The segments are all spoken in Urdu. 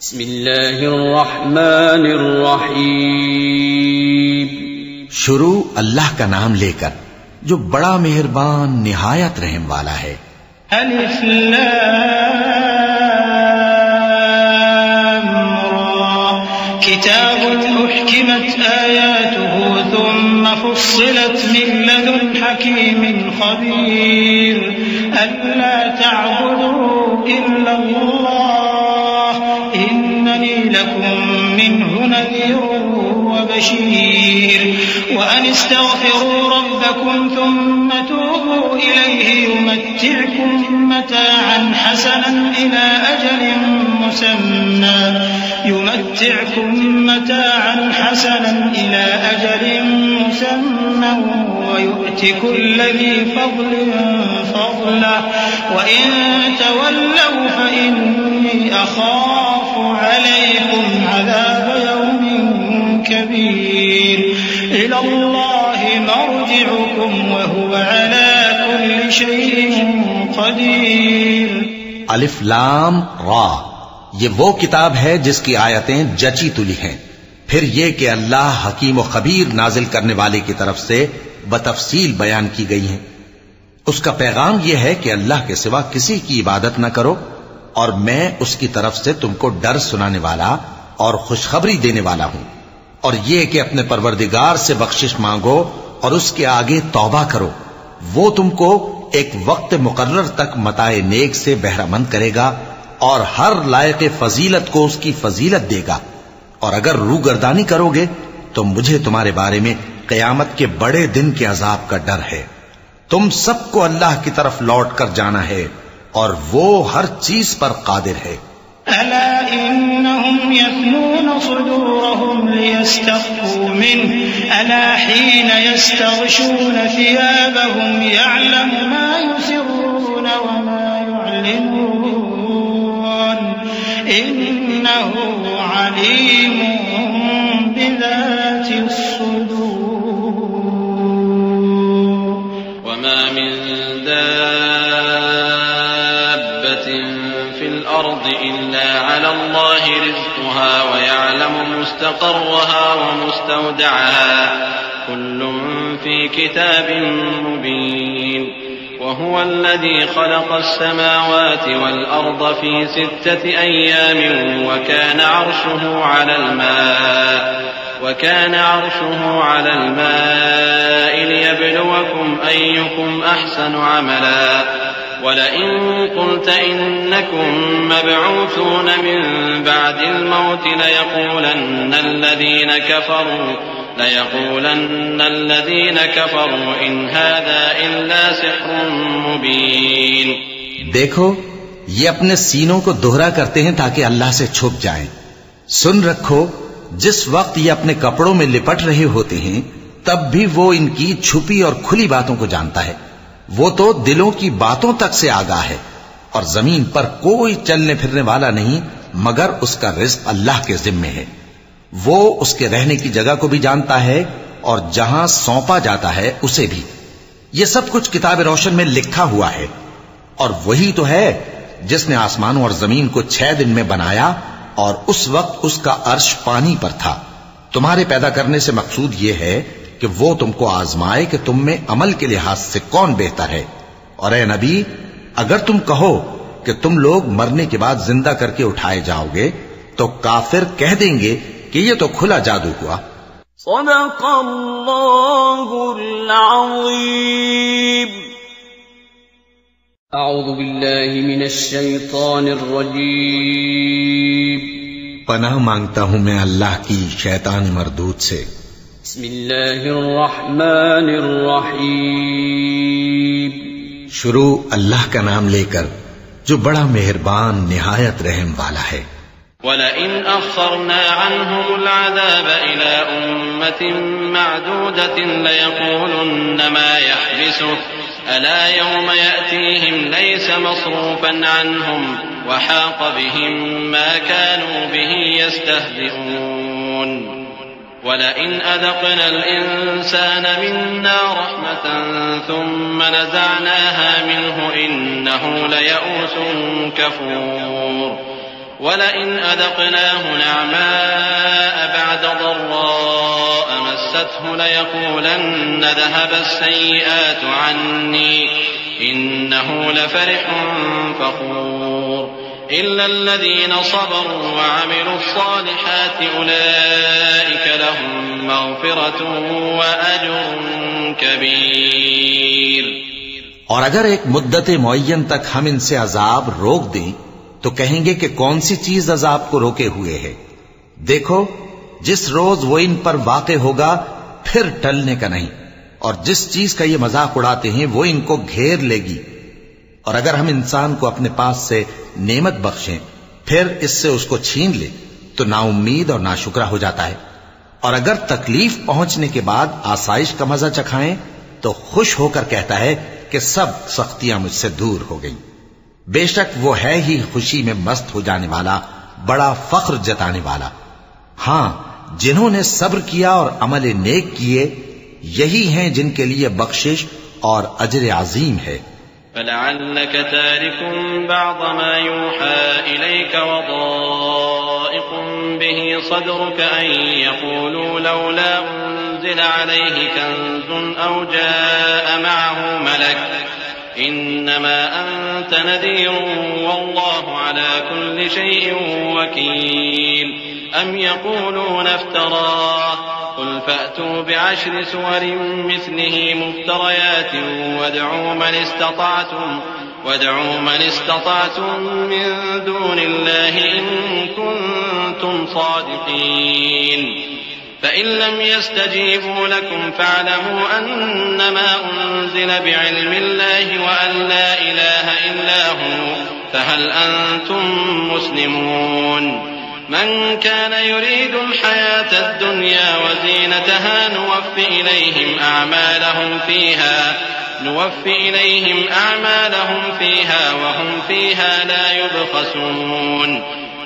بسم اللہ الرحمن الرحیم. شروع اللہ کا نام لے کر جو بڑا مہربان نہایت رحم والا ہے. الف لام را کتاب احکمت آیاته ثم فصلت من لدن حکیم خبیر الا تعبدوا الا اللہ اننی لکم منه نذیر وبشیر وأن استغفروا ربكم ثم توبوا إليه يمتعكم متاعا حسنا إلى أجل مسمى ويؤت كل ذي فضل فضله وإن تولوا فإني أخاف عليكم عذاب يوم كبير إلى الله مرجعكم وهو على كل شيء قدير. الف لام را یہ وہ کتاب ہے جس کی آیتیں جچی تلی ہیں. پھر یہ کہ اللہ حکیم و خبیر نازل کرنے والے کی طرف سے بتفصیل بیان کی گئی ہیں. اس کا پیغام یہ ہے کہ اللہ کے سوا کسی کی عبادت نہ کرو اور میں اس کی طرف سے تم کو ڈر سنانے والا اور خوشخبری دینے والا ہوں. اور یہ کہ اپنے پروردگار سے بخشش مانگو اور اس کے آگے توبہ کرو. وہ تم کو ایک وقت مقرر تک متاع نیک سے بہرہ مند کرے گا اور ہر لائق فضیلت کو اس کی فضیلت دے گا. اور اگر روگردانی کرو گے تو مجھے تمہارے بارے میں قیامت کے بڑے دن کے عذاب کا ڈر ہے. تم سب کو اللہ کی طرف لوٹ کر جانا ہے اور وہ ہر چیز پر قادر ہے. ألا إنهم يثنون صدورهم ليستخفوا منه ألا حين يستغشون ثيابهم يعلم ما يسرون وما يعلنون إنه عليم بذات الصدور. وما من دابة في الأرض إلا على الله رزقها ويعلم مستقرها ومستودعها كل في كتاب مبين. وهو الذي خلق السماوات والأرض في 6 أيام وكان عرشه على الماء ليبلوكم أيكم أحسن عملا ولئن قلت إنكم مبعوثون من بعد الموت ليقولن الذين كفروا إن هذا إلا سحر مبين. دیکھو یہ اپنے سینوں کو دوہرا کرتے ہیں تاکہ اللہ سے چھپ جائیں. سن رکھو جس وقت یہ اپنے کپڑوں میں لپٹ رہے ہوتے ہیں تب بھی وہ ان کی چھپی اور کھلی باتوں کو جانتا ہے. وہ تو دلوں کی باتوں تک سے آگاہ ہے. اور زمین پر کوئی چلنے پھرنے والا نہیں مگر اس کا رزق اللہ کے ذمے ہے. وہ اس کے رہنے کی جگہ کو بھی جانتا ہے اور جہاں سونپا جاتا ہے اسے بھی. یہ سب کچھ کتاب روشن میں لکھا ہوا ہے. اور وہی تو ہے جس نے آسمانوں اور زمین کو 6 دن میں بنایا اور اس وقت اس کا عرش پانی پر تھا. تمہارے پیدا کرنے سے مقصود یہ ہے کہ وہ تم کو آزمائے کہ تم میں عمل کے لحاظ سے کون بہتر ہے. اور اے نبی اگر تم کہو کہ تم لوگ مرنے کے بعد زندہ کر کے اٹھائے جاؤ گے تو کافر کہہ دیں گے کہ یہ تو کھلا جادو ہوا. صدق اللہ العظیم. اعوذ باللہ من الشیطان الرجیم. پناہ مانگتا ہوں میں اللہ کی شیطان مردود سے. بسم اللہ الرحمن الرحیم. شروع اللہ کا نام لے کر جو بڑا مہربان نہایت رحم والا ہے. وَلَئِنْ أَخَّرْنَا عَنْهُمُ الْعَذَابَ إِلَىٰ أُمَّةٍ مَّعْدُودَةٍ لَيَقُولُنَّ مَا يَحْبِسُهُ أَلَا يَوْمَ يَأْتِيهِمْ لَيْسَ مَصْرُوفًا عَنْهُمْ وَحَاقَ بِهِم مَّا كَانُوا بِهِ يَسْتَهْزِئُونَ. وَلَئِنْ أَذَقْنَا الْإِنسَانَ مِنَّا رَحْمَةً ثُمَّ نَزَعْنَاهَا مِنْهُ إِنَّهُ لَيَئُوسٌ كَفُورٌ. وَلَئِنْ أَذَقْنَاهُ نَعْمَاءَ بَعْدَ ضَرَّاءَ مَسَّتْهُ لَيَقُولَنَّ ذَهَبَ السَّيِّئَاتُ عَنِّي إِنَّهُ لَفَرِحٌ فَخُورٌ إِلَّا الَّذِينَ صَبَرُوا وَعَمِلُوا الصَّالِحَاتِ أُولَئِكَ لَهُم مَّغْفِرَةٌ وَأَجْرٌ كَبِيرٌ۔ اور اگر ایک مدت معین تک ہم ان سے عذاب روک دیں تو کہیں گے کہ کون سی چیز عذاب کو روکے ہوئے ہے؟ دیکھو، جس روز وہ ان پر واقع ہوگا پھر ٹلنے کا نہیں، اور جس چیز کا یہ مذاق اڑاتے ہیں وہ ان کو گھیر لے گی۔ اور اگر ہم انسان کو اپنے پاس سے نعمت بخشیں پھر اس سے اس کو چھین لے تو نا امید اور ناشکرا ہو جاتا ہے، اور اگر تکلیف پہنچنے کے بعد آسائش کا مزہ چکھائیں تو خوش ہو کر کہتا ہے کہ سب سختیاں مجھ سے دور ہو گئیں۔ بے شک وہ ہے ہی خوشی میں مست ہو جانے والا، بڑا فخر جتانے والا۔ ہاں، جنہوں نے صبر کیا اور عمل نیک کیے، یہی ہیں جن کے لیے بخشش اور اجر عظیم ہے۔ فَلَعَلَّكَ تَارِكٌ بَعْضَ مَا يُوحَىٰ إِلَيْكَ وَضَائِقٌ بِهِ صَدْرُكَ أَن يَقُولُوا لَوْلَا أُنزِلَ عَلَيْهِ كَنزٌ أَوْ جَاءَ مَعَهُ مَلَكٌ إِنَّمَا أَنتَ نَذِيرٌ وَاللَّهُ عَلَىٰ كُلِّ شَيْءٍ وَكِيلٌ أَمْ يَقُولُونَ افْتَرَاهُ قُلْ فَأْتُوا بِعَشْرِ سُوَرٍ مِّثْلِهِ مُفْتَرَيَاتٍ وَادْعُوا مَنِ اسْتَطَعْتُم مِّن دُونِ اللَّهِ إِن كُنتُمْ صَادِقِينَ فَإِن لَّمْ يَسْتَجِيبُوا لَكُمْ فَاعْلَمُوا أَنَّمَا أُنزِلَ بِعِلْمِ اللَّهِ وَأَن لَّا إِلَٰهَ إِلَّا هُوَ فَهَلْ أَنتُم مُّسْلِمُونَ من كان يريد الحياة الدنيا وزينتها نوفي إليهم أعمالهم فيها وهم فيها لا يبخسون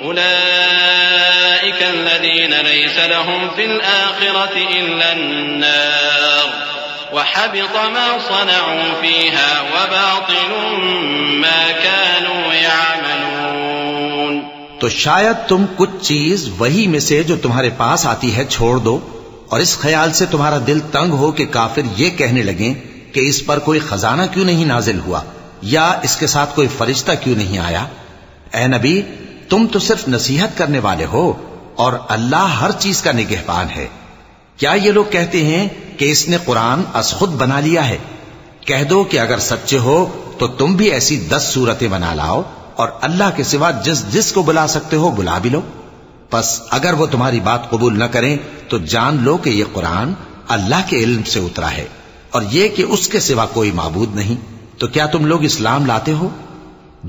أولئك الذين ليس لهم في الآخرة إلا النار وحبط ما صنعوا فيها وباطل ما كانوا يعملون۔ تو شاید تم کچھ چیز وہی میں سے جو تمہارے پاس آتی ہے چھوڑ دو، اور اس خیال سے تمہارا دل تنگ ہو کہ کافر یہ کہنے لگیں کہ اس پر کوئی خزانہ کیوں نہیں نازل ہوا، یا اس کے ساتھ کوئی فرشتہ کیوں نہیں آیا۔ اے نبی، تم تو صرف نصیحت کرنے والے ہو، اور اللہ ہر چیز کا نگہبان ہے۔ کیا یہ لوگ کہتے ہیں کہ اس نے قرآن از خود بنا لیا ہے؟ کہہ دو کہ اگر سچے ہو تو تم بھی ایسی 10 صورتیں بنا لاؤ، اور اللہ کے سوا جس کو بلا سکتے ہو بلا بھی لو۔ پس اگر وہ تمہاری بات قبول نہ کریں تو جان لو کہ یہ قرآن اللہ کے علم سے اترا ہے، اور یہ کہ اس کے سوا کوئی معبود نہیں۔ تو کیا تم لوگ اسلام لاتے ہو؟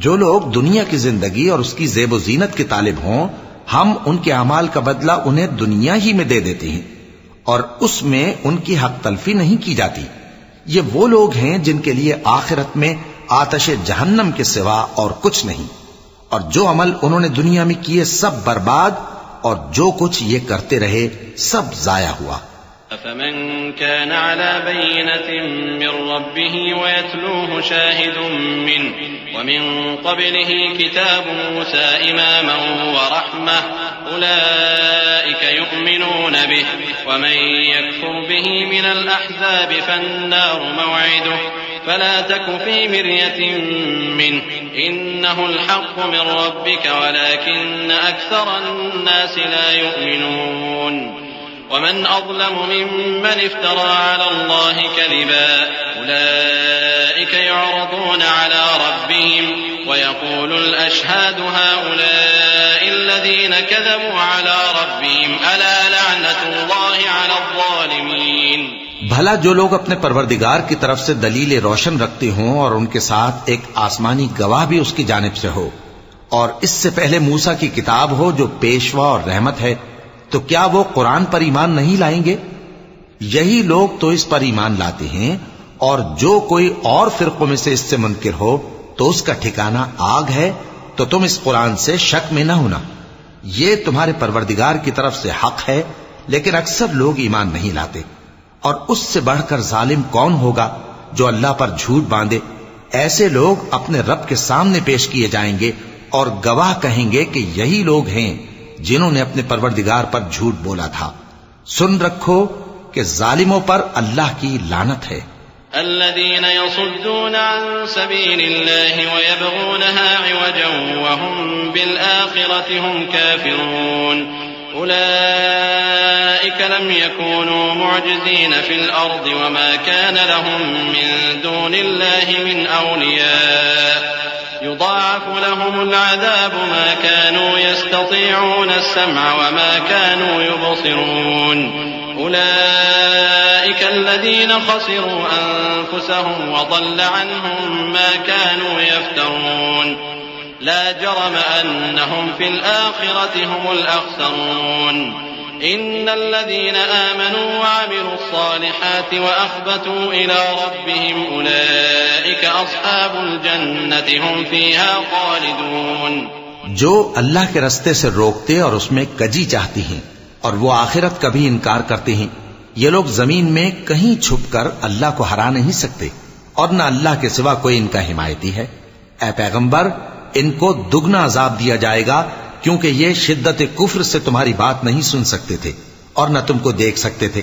جو لوگ دنیا کی زندگی اور اس کی زیب و زینت کے طالب ہوں، ہم ان کے اعمال کا بدلہ انہیں دنیا ہی میں دے دیتے ہیں، اور اس میں ان کی حق تلفی نہیں کی جاتی۔ یہ وہ لوگ ہیں جن کے لیے آخرت میں آتش جہنم کے سوا اور کچھ نہیں، اور جو عمل انہوں نے دنیا میں کیے سب برباد، اور جو کچھ یہ کرتے رہے سب ضائع ہوا۔ أَفَمَن كَانَ عَلَىٰ بَيِّنَةٍ مِّن رَّبِّهِ وَيَتْلُوهُ شَاهِدٌ مِّنْهُ وَمِن قَبْلِهِ كِتَابُ مُوسَىٰ إِمَامًا وَرَحْمَةً أُولَٰئِكَ يُؤْمِنُونَ بِهِ وَمَن يَكْفُرْ بِهِ مِنَ الْأَحْزَابِ فَالنَّارُ مَوْعِدُهُ فلا تك في مرية منه إنه الحق من ربك ولكن أكثر الناس لا يؤمنون ومن أظلم ممن افترى على الله كذبا أولئك يعرضون على ربهم ويقول الأشهاد هؤلاء الذين كذبوا على ربهم ألا لعنة الله على الظالمين۔ بھلا جو لوگ اپنے پروردگار کی طرف سے دلیل روشن رکھتے ہوں اور ان کے ساتھ ایک آسمانی گواہ بھی اس کی جانب سے ہو، اور اس سے پہلے موسیٰ کی کتاب ہو جو پیشوا اور رحمت ہے، تو کیا وہ قرآن پر ایمان نہیں لائیں گے؟ یہی لوگ تو اس پر ایمان لاتے ہیں، اور جو کوئی اور فرقوں میں سے اس سے منکر ہو تو اس کا ٹھکانہ آگ ہے۔ تو تم اس قرآن سے شک میں نہ ہونا، یہ تمہارے پروردگار کی طرف سے حق ہے، لیکن اکثر لوگ ایمان نہیں لاتے۔ اور اس سے بڑھ کر ظالم کون ہوگا جو اللہ پر جھوٹ باندھے؟ ایسے لوگ اپنے رب کے سامنے پیش کیے جائیں گے، اور گواہ کہیں گے کہ یہی لوگ ہیں جنہوں نے اپنے پروردگار پر جھوٹ بولا تھا۔ سن رکھو کہ ظالموں پر اللہ کی لعنت ہے۔ الذين يصدون عن سبيل الله ويبغونها عوجا وهم بالآخرة هم كافرون أولئك لم يكونوا معجزين في الأرض وما كان لهم من دون الله من أولياء يضاعف لهم العذاب ما كانوا يستطيعون السمع وما كانوا يبصرون أولئك الذين خسروا أنفسهم وضل عنهم ما كانوا يفترون لا جرم أنهم في الآخرة هم الأخسرون إن الذين آمنوا وعملوا الصالحات وأخبتوا إلى ربهم أولئك أصحاب الجنة هم فيها خالدون۔ جو اللہ کے رستے سے روکتے اور اس میں کجی چاہتی ہیں اور وہ آخرت کا بھی انکار کرتے ہیں، یہ لوگ زمین میں کہیں چھپ کر اللہ کو ہرا نہیں سکتے اور نہ اللہ کے سوا کوئی ان کا حمایتی ہے۔ اے پیغمبر، ان کو دگنا عذاب دیا جائے گا کیونکہ یہ شدت کفر سے تمہاری بات نہیں سن سکتے تھے اور نہ تم کو دیکھ سکتے تھے۔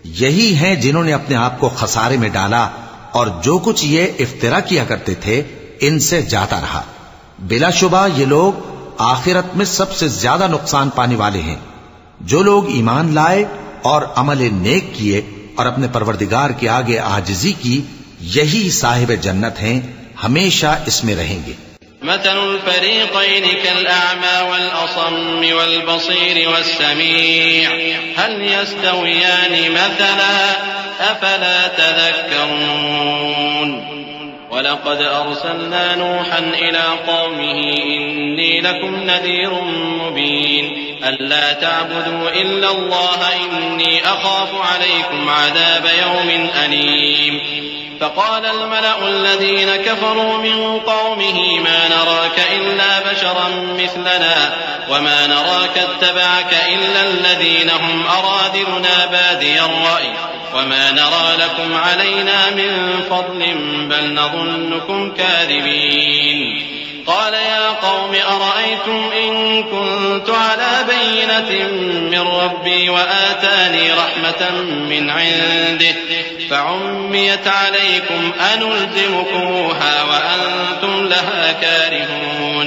یہی ہیں جنہوں نے اپنے آپ کو خسارے میں ڈالا اور جو کچھ یہ افترا کیا کرتے تھے ان سے جاتا رہا۔ بلا شبہ یہ لوگ آخرت میں سب سے زیادہ نقصان پانے والے ہیں۔ جو لوگ ایمان لائے اور عمل نیک کیے اور اپنے پروردگار کے آگے عاجزی کی، یہی صاحب جنت ہیں، ہمیشہ اس میں رہیں گے۔ مثل الفريقين كالأعمى والأصم والبصير والسميع هل يستويان مثلا أفلا تذكرون ولقد أرسلنا نوحا إلى قومه إني لكم نذير مبين ألا تعبدوا إلا الله إني أخاف عليكم عذاب يوم أليم فقال الملأ الذين كفروا من قومه ما نراك إلا بشرا مثلنا وما نراك اتبعك إلا الذين هم أرادلنا بادي الرأي وما نرى لكم علينا من فضل بل نظنكم كاذبين قال يا قوم أرأيتم إن كنت على بينة من ربي وآتاني رحمة من عنده فعميت عليكم أنلزمكموها وأنتم لها كارهون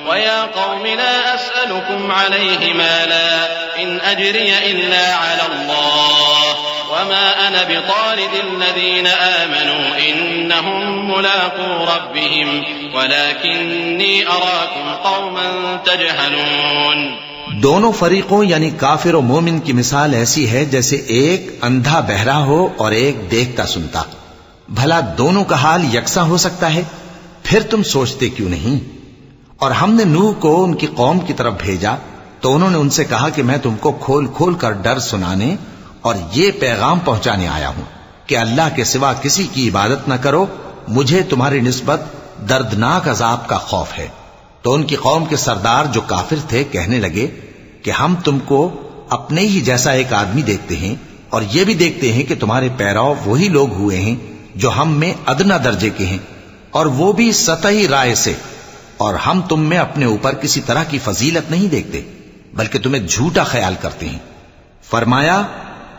ويا قوم لا أسألكم عليه مالا إن أجري إلا على الله وما أنا بطارد الذين آمنوا إنهم ملاقو ربهم ولكني أراكم قوما تجهلون۔ دونوں فریقوں یعنی کافر و مومن کی مثال ایسی ہے جیسے ایک اندھا بہرا ہو اور ایک دیکھتا سنتا۔ بھلا دونوں کا حال یکساں ہو سکتا ہے؟ پھر تم سوچتے کیوں نہیں؟ اور ہم نے نوح کو ان کی قوم کی طرف بھیجا تو انہوں نے ان سے کہا کہ میں تم کو کھول کھول کر ڈر سنانے اور یہ پیغام پہنچانے آیا ہوں کہ اللہ کے سوا کسی کی عبادت نہ کرو، مجھے تمہاری نسبت دردناک عذاب کا خوف ہے۔ تو ان کی قوم کے سردار جو کافر تھے کہنے لگے کہ ہم تم کو اپنے ہی جیسا ایک آدمی دیکھتے ہیں اور یہ بھی دیکھتے ہیں کہ تمہارے پیرو وہی لوگ ہوئے ہیں جو ہم میں ادنا درجے کے ہیں اور وہ بھی سطحی رائے سے، اور ہم تم میں اپنے اوپر کسی طرح کی فضیلت نہیں دیکھتے بلکہ تمہیں جھوٹا خیال کرتے ہیں۔ فرمایا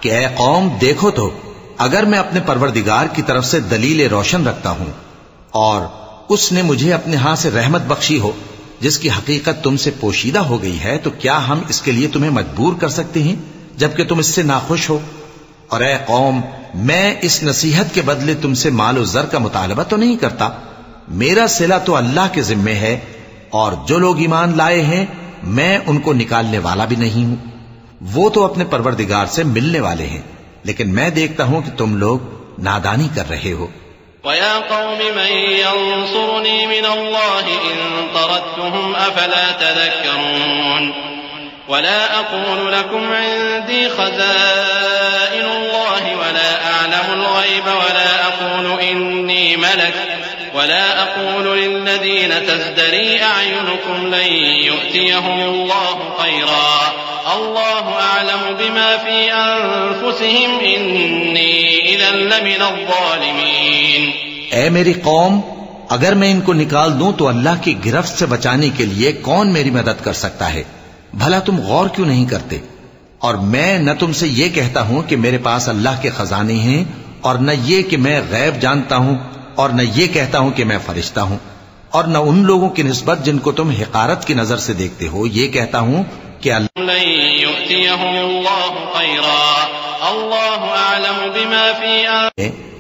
کہ اے قوم دیکھو تو اگر میں اپنے پروردگار کی طرف سے دلیل روشن رکھتا ہوں اور اس نے مجھے اپنے ہاں سے رحمت بخشی ہو جس کی حقیقت تم سے پوشیدہ ہو گئی ہے، تو کیا ہم اس کے لیے تمہیں مجبور کر سکتے ہیں جبکہ تم اس سے ناخوش ہو؟ اور اے قوم میں اس نصیحت کے بدلے تم سے مال و زر کا مطالبہ تو نہیں کرتا، میرا صلہ تو اللہ کے ذمے ہے اور جو لوگ ایمان لائے ہیں میں ان کو نکالنے والا بھی نہیں ہوں، وہ تو اپنے پروردگار سے ملنے والے ہیں، لیکن میں دیکھتا ہوں کہ تم لوگ نادانی کر رہے ہو۔ وَيَا قَوْمِ مَن يَنصُرُنِي مِنَ اللَّهِ إِن طَرَدتُّهُمْ أَفَلَا تَذَكَّرُونَ وَلَا أَقُولُ لَكُمْ عِندِي خَزَائِنُ اللَّهِ وَلَا أَعْلَمُ الْغَيْبَ وَلَا أَقُولُ إِنِّي مَلَكٌ وَلَا أَقُولُ لِلَّذِينَ تَزْدَرِي أَعْيُنُكُمْ لَن يُؤْتِيَهُمُ اللَّهُ خَيْرًا اللہ اعلم بما فی انفسہم انی اذا لمن الظالمین۔ اے میری قوم، اگر میں ان کو نکال دوں تو اللہ کی گرفت سے بچانے کے لیے کون میری مدد کر سکتا ہے؟ بھلا تم غور کیوں نہیں کرتے؟ اور میں نہ تم سے یہ کہتا ہوں کہ میرے پاس اللہ کے خزانے ہیں، اور نہ یہ کہ میں غیب جانتا ہوں، اور نہ یہ کہتا ہوں کہ میں فرشتہ ہوں، اور نہ ان لوگوں کی نسبت جن کو تم حقارت کی نظر سے دیکھتے ہو یہ کہتا ہوں کہ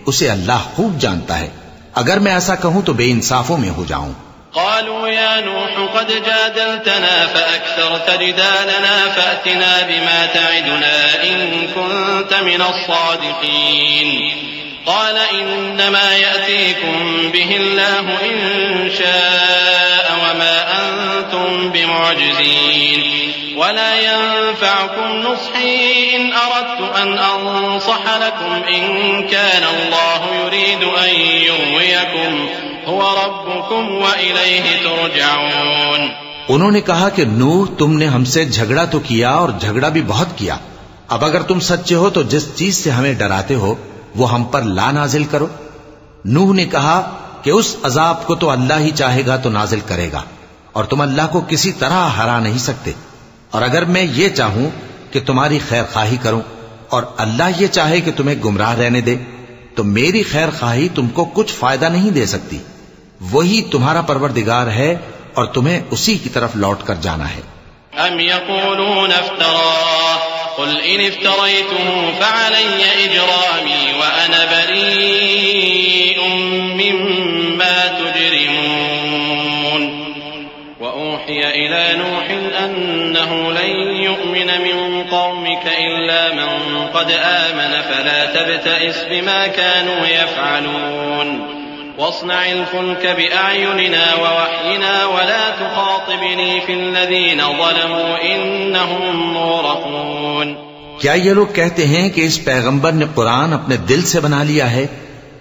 اسے اللہ خوب جانتا ہے۔ اگر میں ایسا کہوں تو بے انصافوں میں ہو جاؤں۔ قالوا يا نوح قد جادلتنا فأكثرت جدالنا فأتنا بما تعدنا إن كنت من الصادقين قال إنما يأتيكم به الله إن شاء وما أنتم بمعجزين ولا ينفعكم نصحي إن أردت أن أنصح لكم إن كان الله يريد أن يغويكم هو ربكم وإليه ترجعون۔ انہوں نے کہا کہ نوح تم نے ہم سے جھگڑا تو کیا اور جھگڑا بھی بہت کیا، اب اگر تم سچے ہو تو جس چیز سے ہمیں ڈراتے ہو وہ ہم پر لا نازل کرو۔ نوح نے کہا کہ اس عذاب کو تو اللہ ہی چاہے گا تو نازل کرے گا، اور تم اللہ کو کسی طرح ہرا نہیں سکتے، اور اگر میں یہ چاہوں کہ تمہاری خیر خواہی کروں اور اللہ یہ چاہے کہ تمہیں گمراہ رہنے دے تو میری خیر خواہی تم کو کچھ فائدہ نہیں دے سکتی۔ وہی تمہارا پروردگار ہے اور تمہیں اسی کی طرف لوٹ کر جانا ہے۔ ام یقولون افترا قل ان افتریته فعلی اجرامی وانا بریء مما تجرمون وأوحي إلى نوح أنه لن يؤمن من قومك إلا من قد آمن فلا تبتئس بما كانوا يفعلون واصنع الفلك بأعيننا ووحينا ولا تخاطبني في الذين ظلموا إنهم مغرقون۔ کیا یہ لوگ کہتے ہیں کہ اس پیغمبر نے قرآن اپنے دل سے بنا لیا ہے؟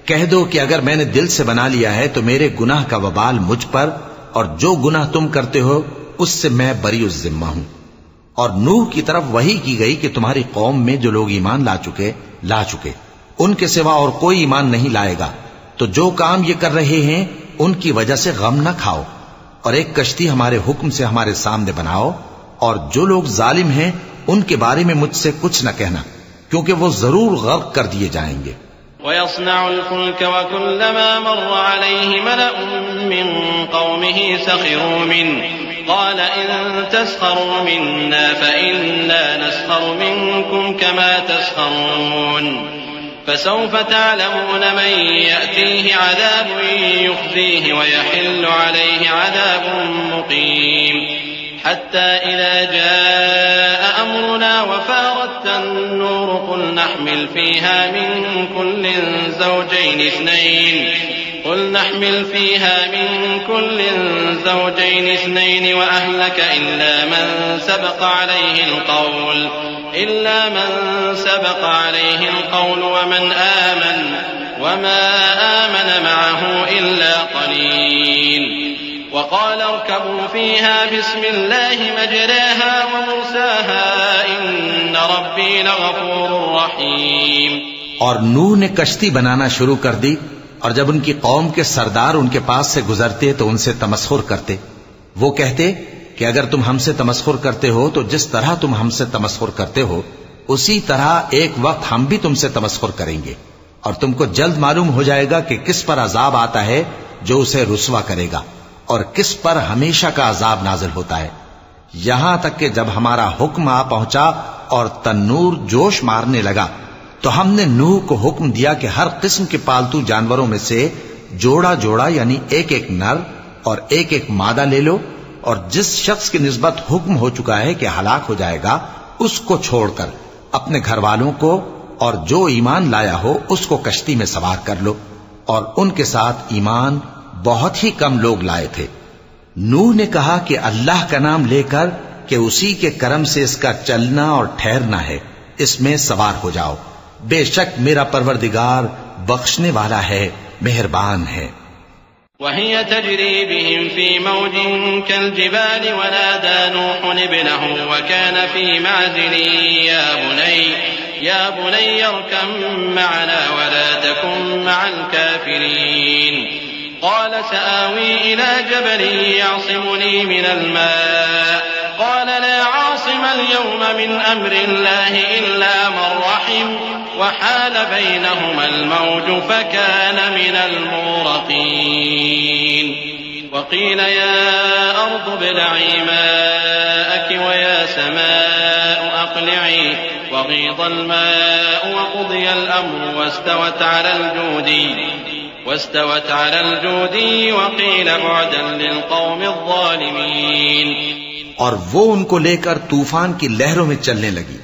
کہہ دو کہ اگر میں نے دل سے بنا لیا ہے تو میرے گناہ کا وبال مجھ پر، اور جو گناہ تم کرتے ہو اس سے میں بری الذمہ ہوں۔ اور نوح کی طرف وحی کی گئی کہ تمہاری قوم میں جو لوگ ایمان لا چکے ان کے سوا اور کوئی ایمان نہیں لائے گا، تو جو کام یہ کر رہے ہیں ان کی وجہ سے غم نہ کھاؤ، اور ایک کشتی ہمارے حکم سے ہمارے سامنے بناؤ، اور جو لوگ ظالم ہیں ان کے بارے میں مجھ سے کچھ نہ کہنا، کیونکہ وہ ضرور غرق کر دیے جائیں گے۔ وَيَصْنَعُ الْفُلْكَ وَكُلَّمَا مَرَّ عَلَيْهِ مَلَأٌ مِّن قَوْمِهِ سَخِرُوا مِنْهُ قَالَ إِن تَسْخَرُوا مِنَّا فَإِنَّا نَسْخَرُ مِنكُمْ كَمَا تَسْخَرُونَ فَسَوْفَ تَعْلَمُونَ مَن يَأْتِيهِ عَذَابٌ يُخْزِيهِ وَيَحِلُّ عَلَيْهِ عَذَابٌ مُّقِيمٌ حتى إذا جاء أمرنا وفارت النور قل نحمل فيها من كل زوجين اثنين وأهلك إلا من سبق عليه القول ومن آمن وما آمن معه إلا قليل وقال اركبوا فيها بسم الله مجراها ومرساها إن ربي لغفور رحيم۔ اور نوح نے کشتی بنانا شروع کر دی، اور جب ان کی قوم کے سردار ان کے پاس سے گزرتے تو ان سے تمسخر کرتے۔ وہ کہتے کہ اگر تم ہم سے تمسخر کرتے ہو تو جس طرح تم ہم سے تمسخر کرتے ہو اسی طرح ایک وقت ہم بھی تم سے تمسخر کریں گے، اور تم کو جلد معلوم ہو جائے گا کہ کس پر عذاب آتا ہے جو اسے رسوا کرے گا، اور کس پر ہمیشہ کا عذاب نازل ہوتا ہے۔ یہاں تک کہ جب ہمارا حکم آ پہنچا اور تنور جوش مارنے لگا تو ہم نے نوح کو حکم دیا کہ ہر قسم کے پالتو جانوروں میں سے جوڑا جوڑا یعنی ایک ایک نر اور ایک ایک مادہ لے لو، اور جس شخص کی نسبت حکم ہو چکا ہے کہ ہلاک ہو جائے گا اس کو چھوڑ کر اپنے گھر والوں کو اور جو ایمان لایا ہو اس کو کشتی میں سوار کر لو، اور ان کے ساتھ ایمان بہت ہی کم لوگ لائے تھے۔ نوح نے کہا کہ اللہ کا نام لے کر کہ اسی کے کرم سے اس کا چلنا اور ٹھہرنا ہے، اس میں سوار ہو جاؤ، بے شک میرا پروردگار بخشنے والا ہے، مہربان ہے۔ وهي تجري بهم في موج كالجبال ونادى نوح ابنه وكان في معزل يا بني اركب معنا ولا تكن مع الكافرين قال سآوي إلى جبل يعصمني من الماء قال لا عاصم اليوم من أمر الله إلا من رحم وحال بينهما الموج فكان من المغرقين وقيل يا أرض ابلعي ماءك ويا سماء أقلعي وغيض الماء وقضي الأمر واستوت على الجودي وقيل بعدا للقوم الظالمين. اور وہ ان کو لے کر طوفان کی لہروں میں چلنے لگی.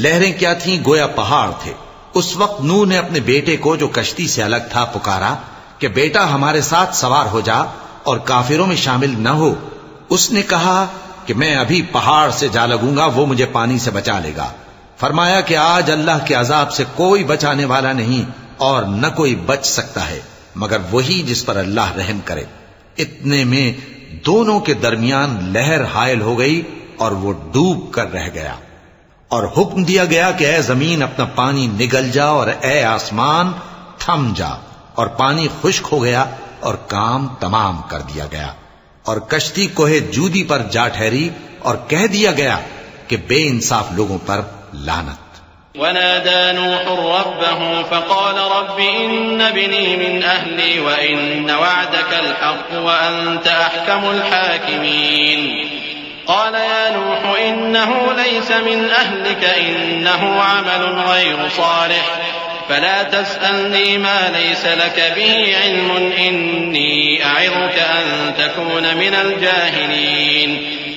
لہریں کیا تھیں؟ گویا پہاڑ تھے. اس وقت نوح نے اپنے بیٹے کو جو کشتی سے الگ تھا پکارا کہ بیٹا ہمارے ساتھ سوار ہو جا اور کافروں میں شامل نہ ہو. اس نے کہا کہ میں ابھی پہاڑ سے جا لگوں گا، وہ مجھے پانی سے بچا لے گا. فرمایا کہ آج اللہ کے عذاب سے کوئی بچانے والا نہیں اور نہ کوئی بچ سکتا ہے مگر وہی جس پر اللہ رحم کرے. اتنے میں دونوں کے درمیان لہر حائل ہو گئی اور وہ ڈوب کر رہ گیا. اور حکم دیا گیا کہ اے زمین اپنا پانی نگل جا اور اے آسمان تھم جا، اور پانی خشک ہو گیا اور کام تمام کر دیا گیا. اور کشتی کوہ جودی پر جا ٹھہری اور کہہ دیا گیا کہ بے انصاف لوگوں پر لعنت. ونادى نوح ربه فقال رب إن ابني من أهلي وإن وعدك الحق وأنت أحكم الحاكمين. قال يا نوح إنه ليس من أهلك إنه عمل غير صالح فلا تسألني ما ليس لك به علم إني أعظك أن تكون من الجاهلين.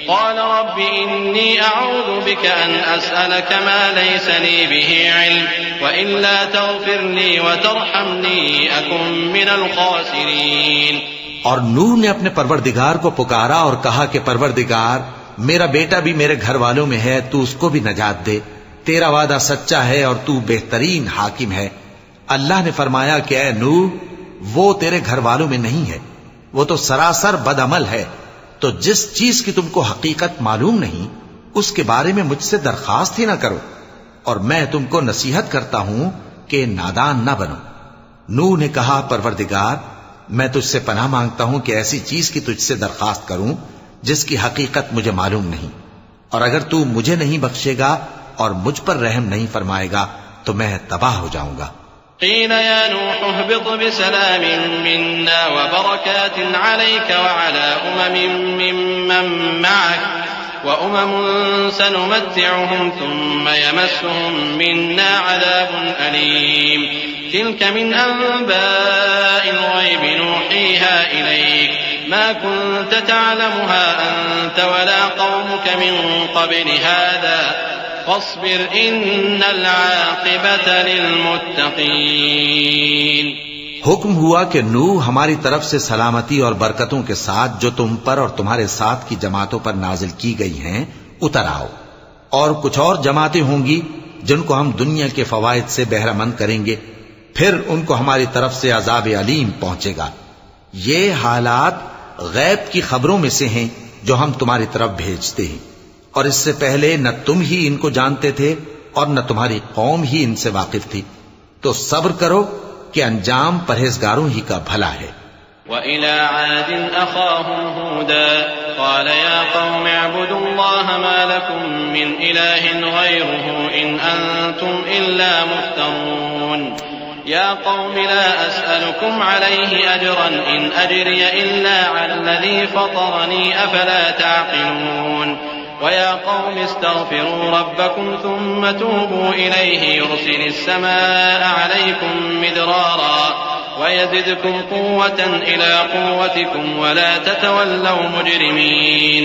قال رب إني أعوذ بك أن أسألك ما ليس لي به علم وإلا تغفر لي وترحمني أكن من الخاسرين. اور نوح نے اپنے پروردگار کو پکارا اور کہا کہ پروردگار میرا بیٹا بھی میرے گھر والوں میں ہے، تو اس کو بھی نجات دے. تیرا وعدہ سچا ہے اور تو بہترین حاکم ہے. اللہ نے فرمایا کہ اے نوح وہ تیرے گھر والوں میں نہیں ہے، وہ تو سراسر بد عمل ہے. تو جس چیز کی تم کو حقیقت معلوم نہیں اس کے بارے میں مجھ سے درخواست ہی نہ کرو، اور میں تم کو نصیحت کرتا ہوں کہ نادان نہ بنو. نوح نے کہا پروردگار میں تجھ سے پناہ مانگتا ہوں کہ ایسی چیز کی تجھ سے درخواست کروں جس کی حقیقت مجھے معلوم نہیں، اور اگر تو مجھے نہیں بخشے گا اور مجھ پر رحم نہیں فرمائے گا تو میں تباہ ہو جاؤں گا. قيل يا نوح اهبط بسلام منا وبركات عليك وعلى ممن معك وأمم سنمتعهم ثم يمسهم منا عذاب أليم. تلك من أنباء الغيب نوحيها إليك ما كنت تعلمها أنت ولا قومك من قبل هذا فاصبر ان العاقبۃ للمتقین. حکم ہوا کہ نوح ہماری طرف سے سلامتی اور برکتوں کے ساتھ جو تم پر اور تمہارے ساتھ کی جماعتوں پر نازل کی گئی ہیں اتر آؤ، اور کچھ اور جماعتیں ہوں گی جن کو ہم دنیا کے فوائد سے بہرہ مند کریں گے، پھر ان کو ہماری طرف سے عذاب علیم پہنچے گا. یہ حالات غیب کی خبروں میں سے ہیں جو ہم تمہاری طرف بھیجتے ہیں، اور اس سے پہلے نہ تم ہی ان کو جانتے تھے اور نہ تمہاری قوم ہی ان سے واقف تھی. تو صبر کرو کہ انجام پرہیزگاروں ہی کا بھلا ہے. وَإِلَى عَادٍ أَخَاهُمْ هُودًا قَالَ يَا قَوْمِ اعْبُدُوا اللَّهَ مَا لَكُمْ مِنْ إِلَٰهٍ غَيْرُهُ إِنْ أَنْتُمْ إِلَّا مُفْتَرُونَ. يَا قَوْمِ لَا أَسْأَلُكُمْ عَلَيْهِ أَجْرًا إِنْ أَجْرِيَ إِلَّا عَلَى الَّذِي فَطَرَنِي أَفَلَا تَعْقِلُونَ. وَيَا قَوْمِ اسْتَغْفِرُوا رَبَّكُمْ ثُمَّ تُوبُوا إِلَيْهِ يُرْسِلِ السَّمَاءَ عَلَيْكُمْ مِدْرَارًا وَيَزِدْكُمْ قُوَّةً إِلَىٰ قُوَّتِكُمْ وَلَا تَتَوَلَّوْا مُجْرِمِينَ.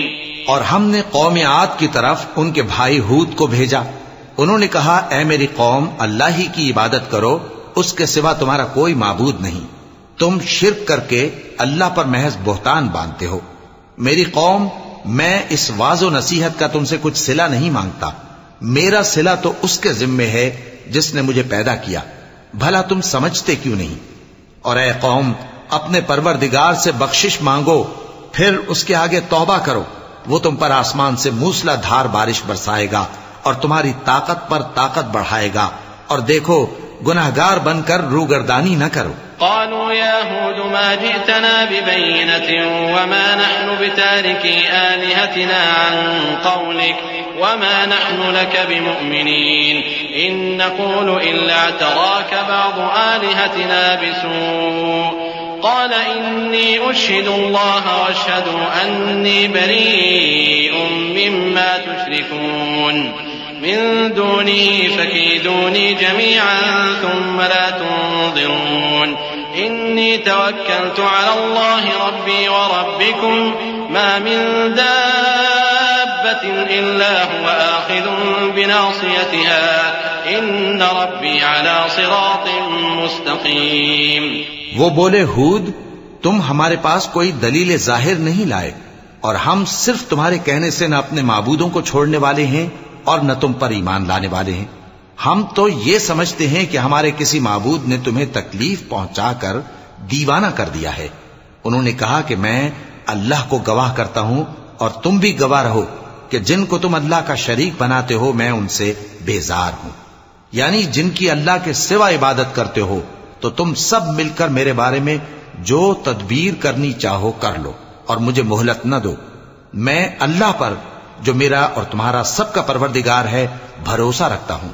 اور ہم نے قوم عاد کی طرف ان کے بھائی ہود کو بھیجا. انہوں نے کہا اے میری قوم اللہ ہی کی عبادت کرو، اس کے سوا تمہارا کوئی معبود نہیں. تم شرک کر کے اللہ پر محض بہتان باندھتے ہو. میری قوم میں اس واعظ و نصیحت کا تم سے کچھ صلہ نہیں مانگتا، میرا صلہ تو اس کے ذمے ہے جس نے مجھے پیدا کیا. بھلا تم سمجھتے کیوں نہیں؟ اور اے قوم اپنے پروردگار سے بخشش مانگو، پھر اس کے آگے توبہ کرو، وہ تم پر آسمان سے موسلا دھار بارش برسائے گا اور تمہاری طاقت پر طاقت بڑھائے گا، اور دیکھو گناہگار بن کر روگردانی نہ کرو. قالوا يا هود ما جئتنا ببينة وما نحن بتاركي آلهتنا عن قولك وما نحن لك بمؤمنين إن نقول إلا اعتراك بعض آلهتنا بسوء قال إني أشهد الله واشهدوا أني بريء مما تشركون من دونه فكيدوني جميعا ثم لا تنظرون إني توكلت على الله ربي وربكم ما من دابة إلا هو آخذ بناصيتها إن ربي على صراط مستقيم. وہ بولے ہود تم ہمارے پاس کوئی دلیل ظاہر نہیں لائے اور ہم صرف تمہارے کہنے سے نہ اپنے معبودوں کو چھوڑنے والے ہیں اور نہ تم پر ایمان لانے والے ہیں. ہم تو یہ سمجھتے ہیں کہ ہمارے کسی معبود نے تمہیں تکلیف پہنچا کر دیوانہ کر دیا ہے. انہوں نے کہا کہ میں اللہ کو گواہ کرتا ہوں اور تم بھی گواہ رہو کہ جن کو تم اللہ کا شریک بناتے ہو میں ان سے بیزار ہوں. یعنی جن کی اللہ کے سوا عبادت کرتے ہو تو تم سب مل کر میرے بارے میں جو تدبیر کرنی چاہو کر لو اور مجھے مہلت نہ دو. میں اللہ پر جو میرا اور تمہارا سب کا پروردگار ہے بھروسہ رکھتا ہوں.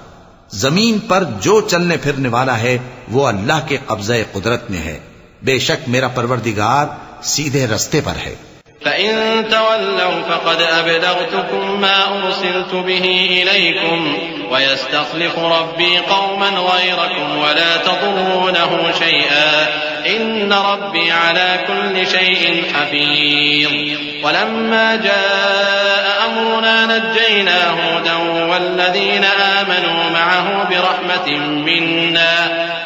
زمین پر جو چلنے پھرنے والا ہے وہ اللہ کے قبضہ قدرت میں ہے. بے شک میرا پروردگار سیدھے رستے پر ہے. فَإِن تَوَلَّوْا فَقَدْ أَبْلَغْتُكُم مَّا أُرْسِلْتُ بِهِ إِلَيْكُمْ وَيَسْتَخْلِفُ رَبِّي قَوْمًا غَيْرَكُمْ وَلَا تَضُرُّونَهُ شَيْئًا إِنَّ رَبِّي عَلَى كُلِّ شَيْءٍ حَفِيظٌ. وَلَمَّا جَاءَ أَمْرُنَا نَجَّيْنَا هُودًا وَالَّذِينَ آمَنُوا مَعَهُ بِرَحْمَةٍ مِّنَّا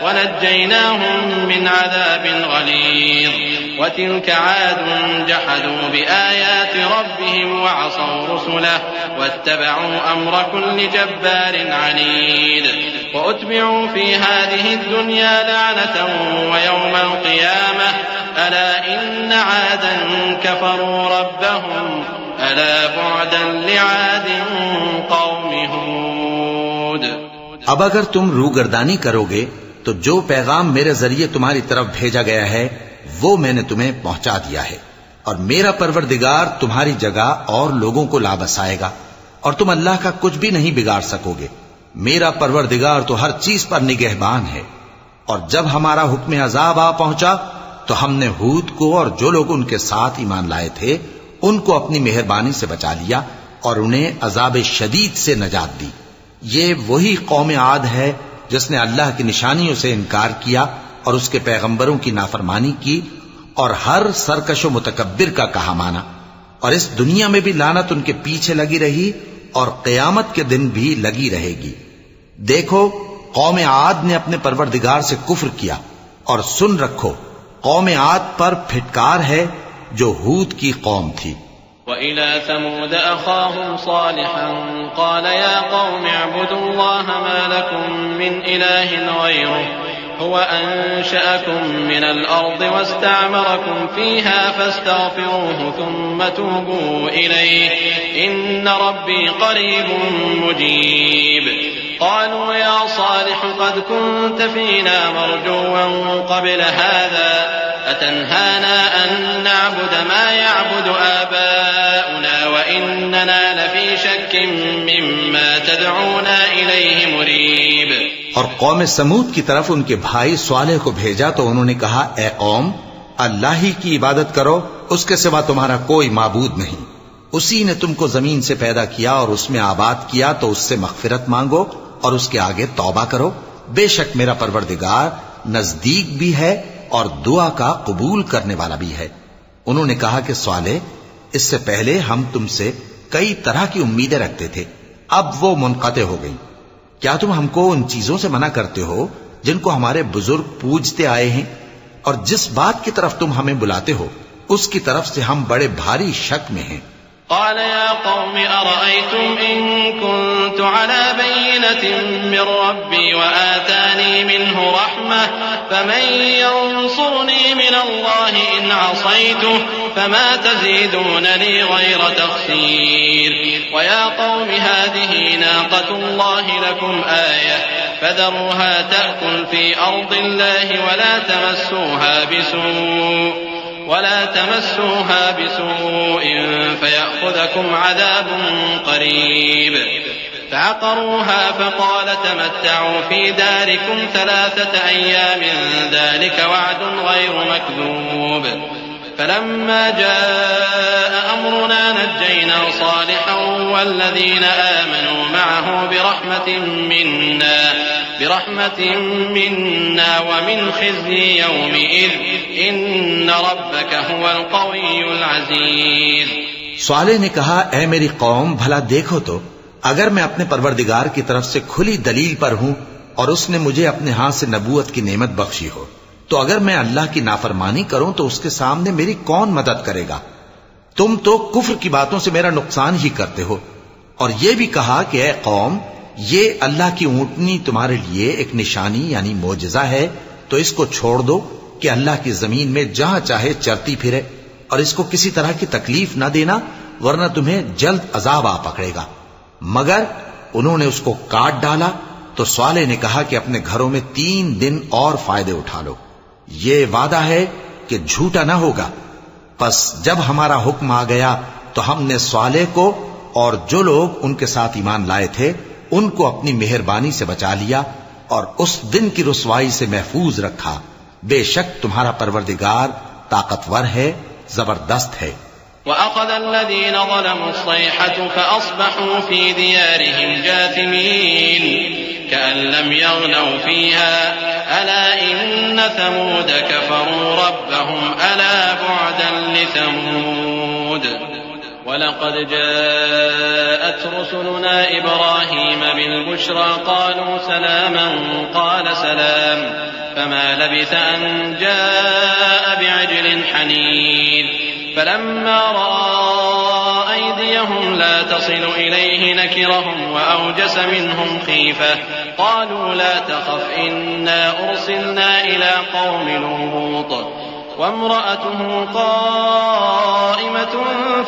وَنَجَّيْنَاهُم مِّنْ عَذَابٍ غَلِيظٍ. وَتِلْكَ عَادٌ جَحَدُوا بِآيَاتِ رَبِّهِمْ وَعَصَوْا رُسُلَهُ وَاتَّبَعُوا أَمْرَ كُلِّ جَبَّارٍ عَنِيدٍ. وَأُتْبِعُوا فِي هَٰذِهِ الدُّنْيَا لَعْنَةً وَيَوْمَ الْقِيَامَةِ أَلَا إِنَّ عَادًا كَفَرُوا رَبَّهُمْ أَلَا بُعْدًا لِعَادٍ قَوْمِ هُودٍ. اب اگر تم روگردانی کرو گے تو جو پیغام میرے ذریعے تمہاری طرف بھیجا گیا ہے وہ میں نے تمہیں پہنچا دیا ہے اور میرا پروردگار تمہاری جگہ اور لوگوں کو لا بسائے گا اور تم اللہ کا کچھ بھی نہیں بگاڑ سکو گے. میرا پروردگار تو ہر چیز پر نگہبان ہے. اور جب ہمارا حکم عذاب آ پہنچا تو ہم نے ہود کو اور جو لوگ ان کے ساتھ ایمان لائے تھے ان کو اپنی مہربانی سے بچا لیا اور انہیں عذاب شدید سے نجات دی. یہ وہی قوم عاد ہے جس نے اللہ کی نشانیوں سے انکار کیا اور اس کے پیغمبروں کی نافرمانی کی اور ہر سرکش و متکبر کا کہا مانا. اور اس دنیا میں بھی لعنت ان کے پیچھے لگی رہی اور قیامت کے دن بھی لگی رہے گی. دیکھو قوم عاد نے اپنے پروردگار سے کفر کیا اور سن رکھو قوم عاد پر پھٹکار ہے جو ہود کی قوم تھی. وَإِلَى ثَمُودَ أَخَاهُمْ صَالِحًا قَالَ يَا قَوْمِ اعْبُدُوا اللَّهَ مَا لَكُم مِّنْ إِلَٰهٍ غَيْرُهُ هُوَ أَنشَأَكُم مِّنَ الْأَرْضِ وَاسْتَعْمَرَكُمْ فِيهَا فَاسْتَغْفِرُوهُ ثُمَّ تُوبُوا إِلَيْهِ إِنَّ رَبِّي قَرِيبٌ مُّجِيبٌ. قالوا يا صالح قد كنت فينا مرجوا قبل هذا أتنهانا أن نعبد ما يعبد آباؤنا وإننا لفي شك مما تدعونا إليه مريب. اور قوم سمود کی طرف ان کے بھائی صالح کو بھیجا تو انہوں نے کہا اے قوم اللہ ہی کی عبادت کرو اس کے سوا تمہارا کوئی معبود نہیں. اسی نے تم کو زمین سے پیدا کیا اور اس میں آباد کیا تو اس سے مغفرت مانگو اور اس کے آگے توبہ کرو. بے شک میرا پروردگار نزدیک بھی ہے اور دعا کا قبول کرنے والا بھی ہے. انہوں نے کہا کہ صالح اس سے پہلے ہم تم سے کئی طرح کی امیدیں رکھتے تھے اب وہ منقطع ہو گئی. کیا تم ہم کو ان چیزوں سے منع کرتے ہو جن کو ہمارے بزرگ پوجتے آئے ہیں اور جس بات کی طرف تم ہمیں بلاتے ہو اس کی طرف سے ہم بڑے بھاری شک میں ہیں. قال يا قوم أرأيتم إن كنت على بينة من ربي وآتاني منه رحمة فمن ينصرني من الله إن عصيته فما تزيدونني غير تخسير. ويا قوم هذه ناقة الله لكم آية فذروها تأكل في أرض الله ولا تمسوها بسوء فيأخذكم عذاب قريب. فعقروها فقال تمتعوا في داركم 3 أيام ذلك وعد غير مكذوب. فلما جاء أمرنا نجينا صالحا والذين آمنوا معه برحمة منا ومن خزي يومئذ إن ربك هو القوي العزيز. صالح نے کہا اے میری قوم بھلا دیکھو تو اگر میں اپنے پروردگار کی طرف سے کھلی دلیل پر ہوں اور اس نے مجھے اپنے ہاتھ سے نبوت کی نعمت بخشی ہو تو اگر میں اللہ کی نافرمانی کروں تو اس کے سامنے میری کون مدد کرے گا؟ تم تو کفر کی باتوں سے میرا نقصان ہی کرتے ہو. اور یہ بھی کہا کہ اے قوم یہ اللہ کی اونٹنی تمہارے لیے ایک نشانی یعنی معجزہ ہے تو اس کو چھوڑ دو کہ اللہ کی زمین میں جہاں چاہے چرتی پھرے اور اس کو کسی طرح کی تکلیف نہ دینا ورنہ تمہیں جلد عذاب آ پکڑے گا. مگر انہوں نے اس کو کاٹ ڈالا تو صالح نے کہا کہ اپنے گھروں میں 3 دن اور فائدے اٹھا لو، یہ وعدہ ہے کہ جھوٹا نہ ہوگا. پس جب ہمارا حکم آ گیا تو ہم نے صالح کو اور جو لوگ ان کے ساتھ ایمان لائے تھے ان کو اپنی مہربانی سے بچا لیا اور اس دن کی رسوائی سے محفوظ رکھا. بے شک تمہارا پروردگار طاقتور ہے، زبردست ہے. وأخذ الذين ظلموا الصيحة فأصبحوا في ديارهم جاثمين كأن لم يغنوا فيها ألا إن ثمود كفروا ربهم ألا بعدا لثمود. ولقد جاءت رسلنا إبراهيم بالبشرى قالوا سلاما قال سلام فما لبث أن جاء بعجل حنيذ. فلما رأى أيديهم لا تصل إليه نكرهم وأوجس منهم خيفة قالوا لا تخف إنا أرسلنا إلى قوم لوط وامرأته قائمة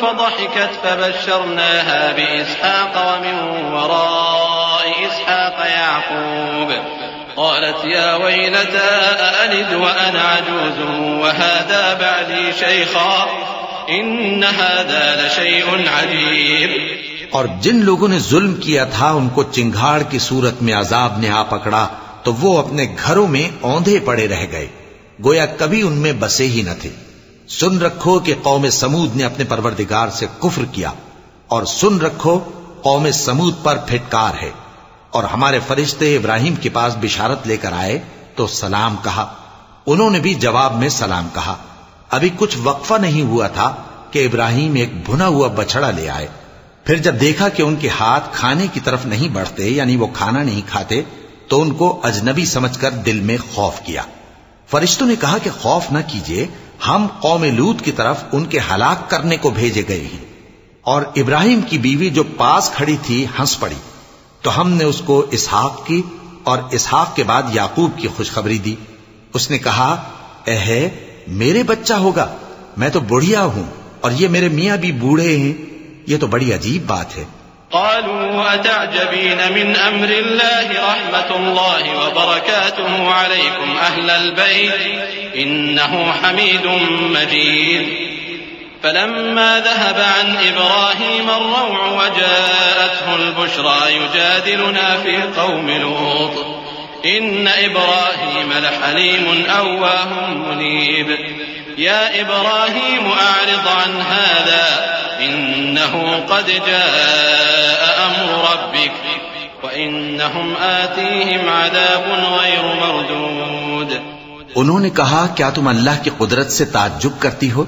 فضحكت فبشرناها بإسحاق ومن وراء إسحاق يعقوب قالت يا ويلتى أألد وأنا عجوز وهذا بعلي شيخا إن هذا لشيء عجيب. اور جن لوگوں نے ظلم کیا تھا ان کو چنگھاڑ کی صورت میں عذاب نے آ پکڑا تو وہ اپنے گھروں میں اوندھے پڑے رہ گئے گویا کبھی ان میں بسے ہی نہ تھے. سن رکھو کہ قوم سمود نے اپنے پروردگار سے کفر کیا اور سن رکھو قوم سمود پر پھٹکار ہے. اور ہمارے فرشتے ابراہیم کے پاس بشارت لے کر آئے تو سلام کہا. انہوں نے بھی جواب میں سلام کہا. ابھی کچھ وقفہ نہیں ہوا تھا کہ ابراہیم ایک بھنا ہوا بچڑا لے آئے. پھر جب دیکھا کہ ان کے ہاتھ کھانے کی طرف نہیں بڑھتے یعنی وہ کھانا نہیں کھاتے تو ان کو اجنبی سمجھ کر دل میں خوف کیا. فرشتوں نے کہا کہ خوف نہ کیجیے، ہم قوم لوط کی طرف ان کے ہلاک کرنے کو بھیجے گئے ہیں. اور ابراہیم کی بیوی جو پاس کھڑی تھی ہنس پڑی تو ہم نے اس کو اسحاق کی اور اسحاق کے بعد یعقوب کی خوشخبری دی. اس نے کہا اے میرے بچہ ہوگا، میں تو بڑھیا ہوں اور یہ میرے میاں بھی بوڑھے ہیں، یہ تو بڑی عجیب بات ہے. قالوا أتعجبين من أمر الله رحمة الله وبركاته عليكم أهل البيت إنه حميد مجيد. فلما ذهب عن إبراهيم الروع وجاءته البشرى يجادلنا في قوم لوط إن إبراهيم لحليم أواه منيب. يا إبراهيم أعرض عن هذا إنه قد جاء أمر ربك وإنهم آتيهم عذاب غير مردود. انہوں نے کہا کیا تم اللہ کی قدرت سے تعجب کرتی ہو؟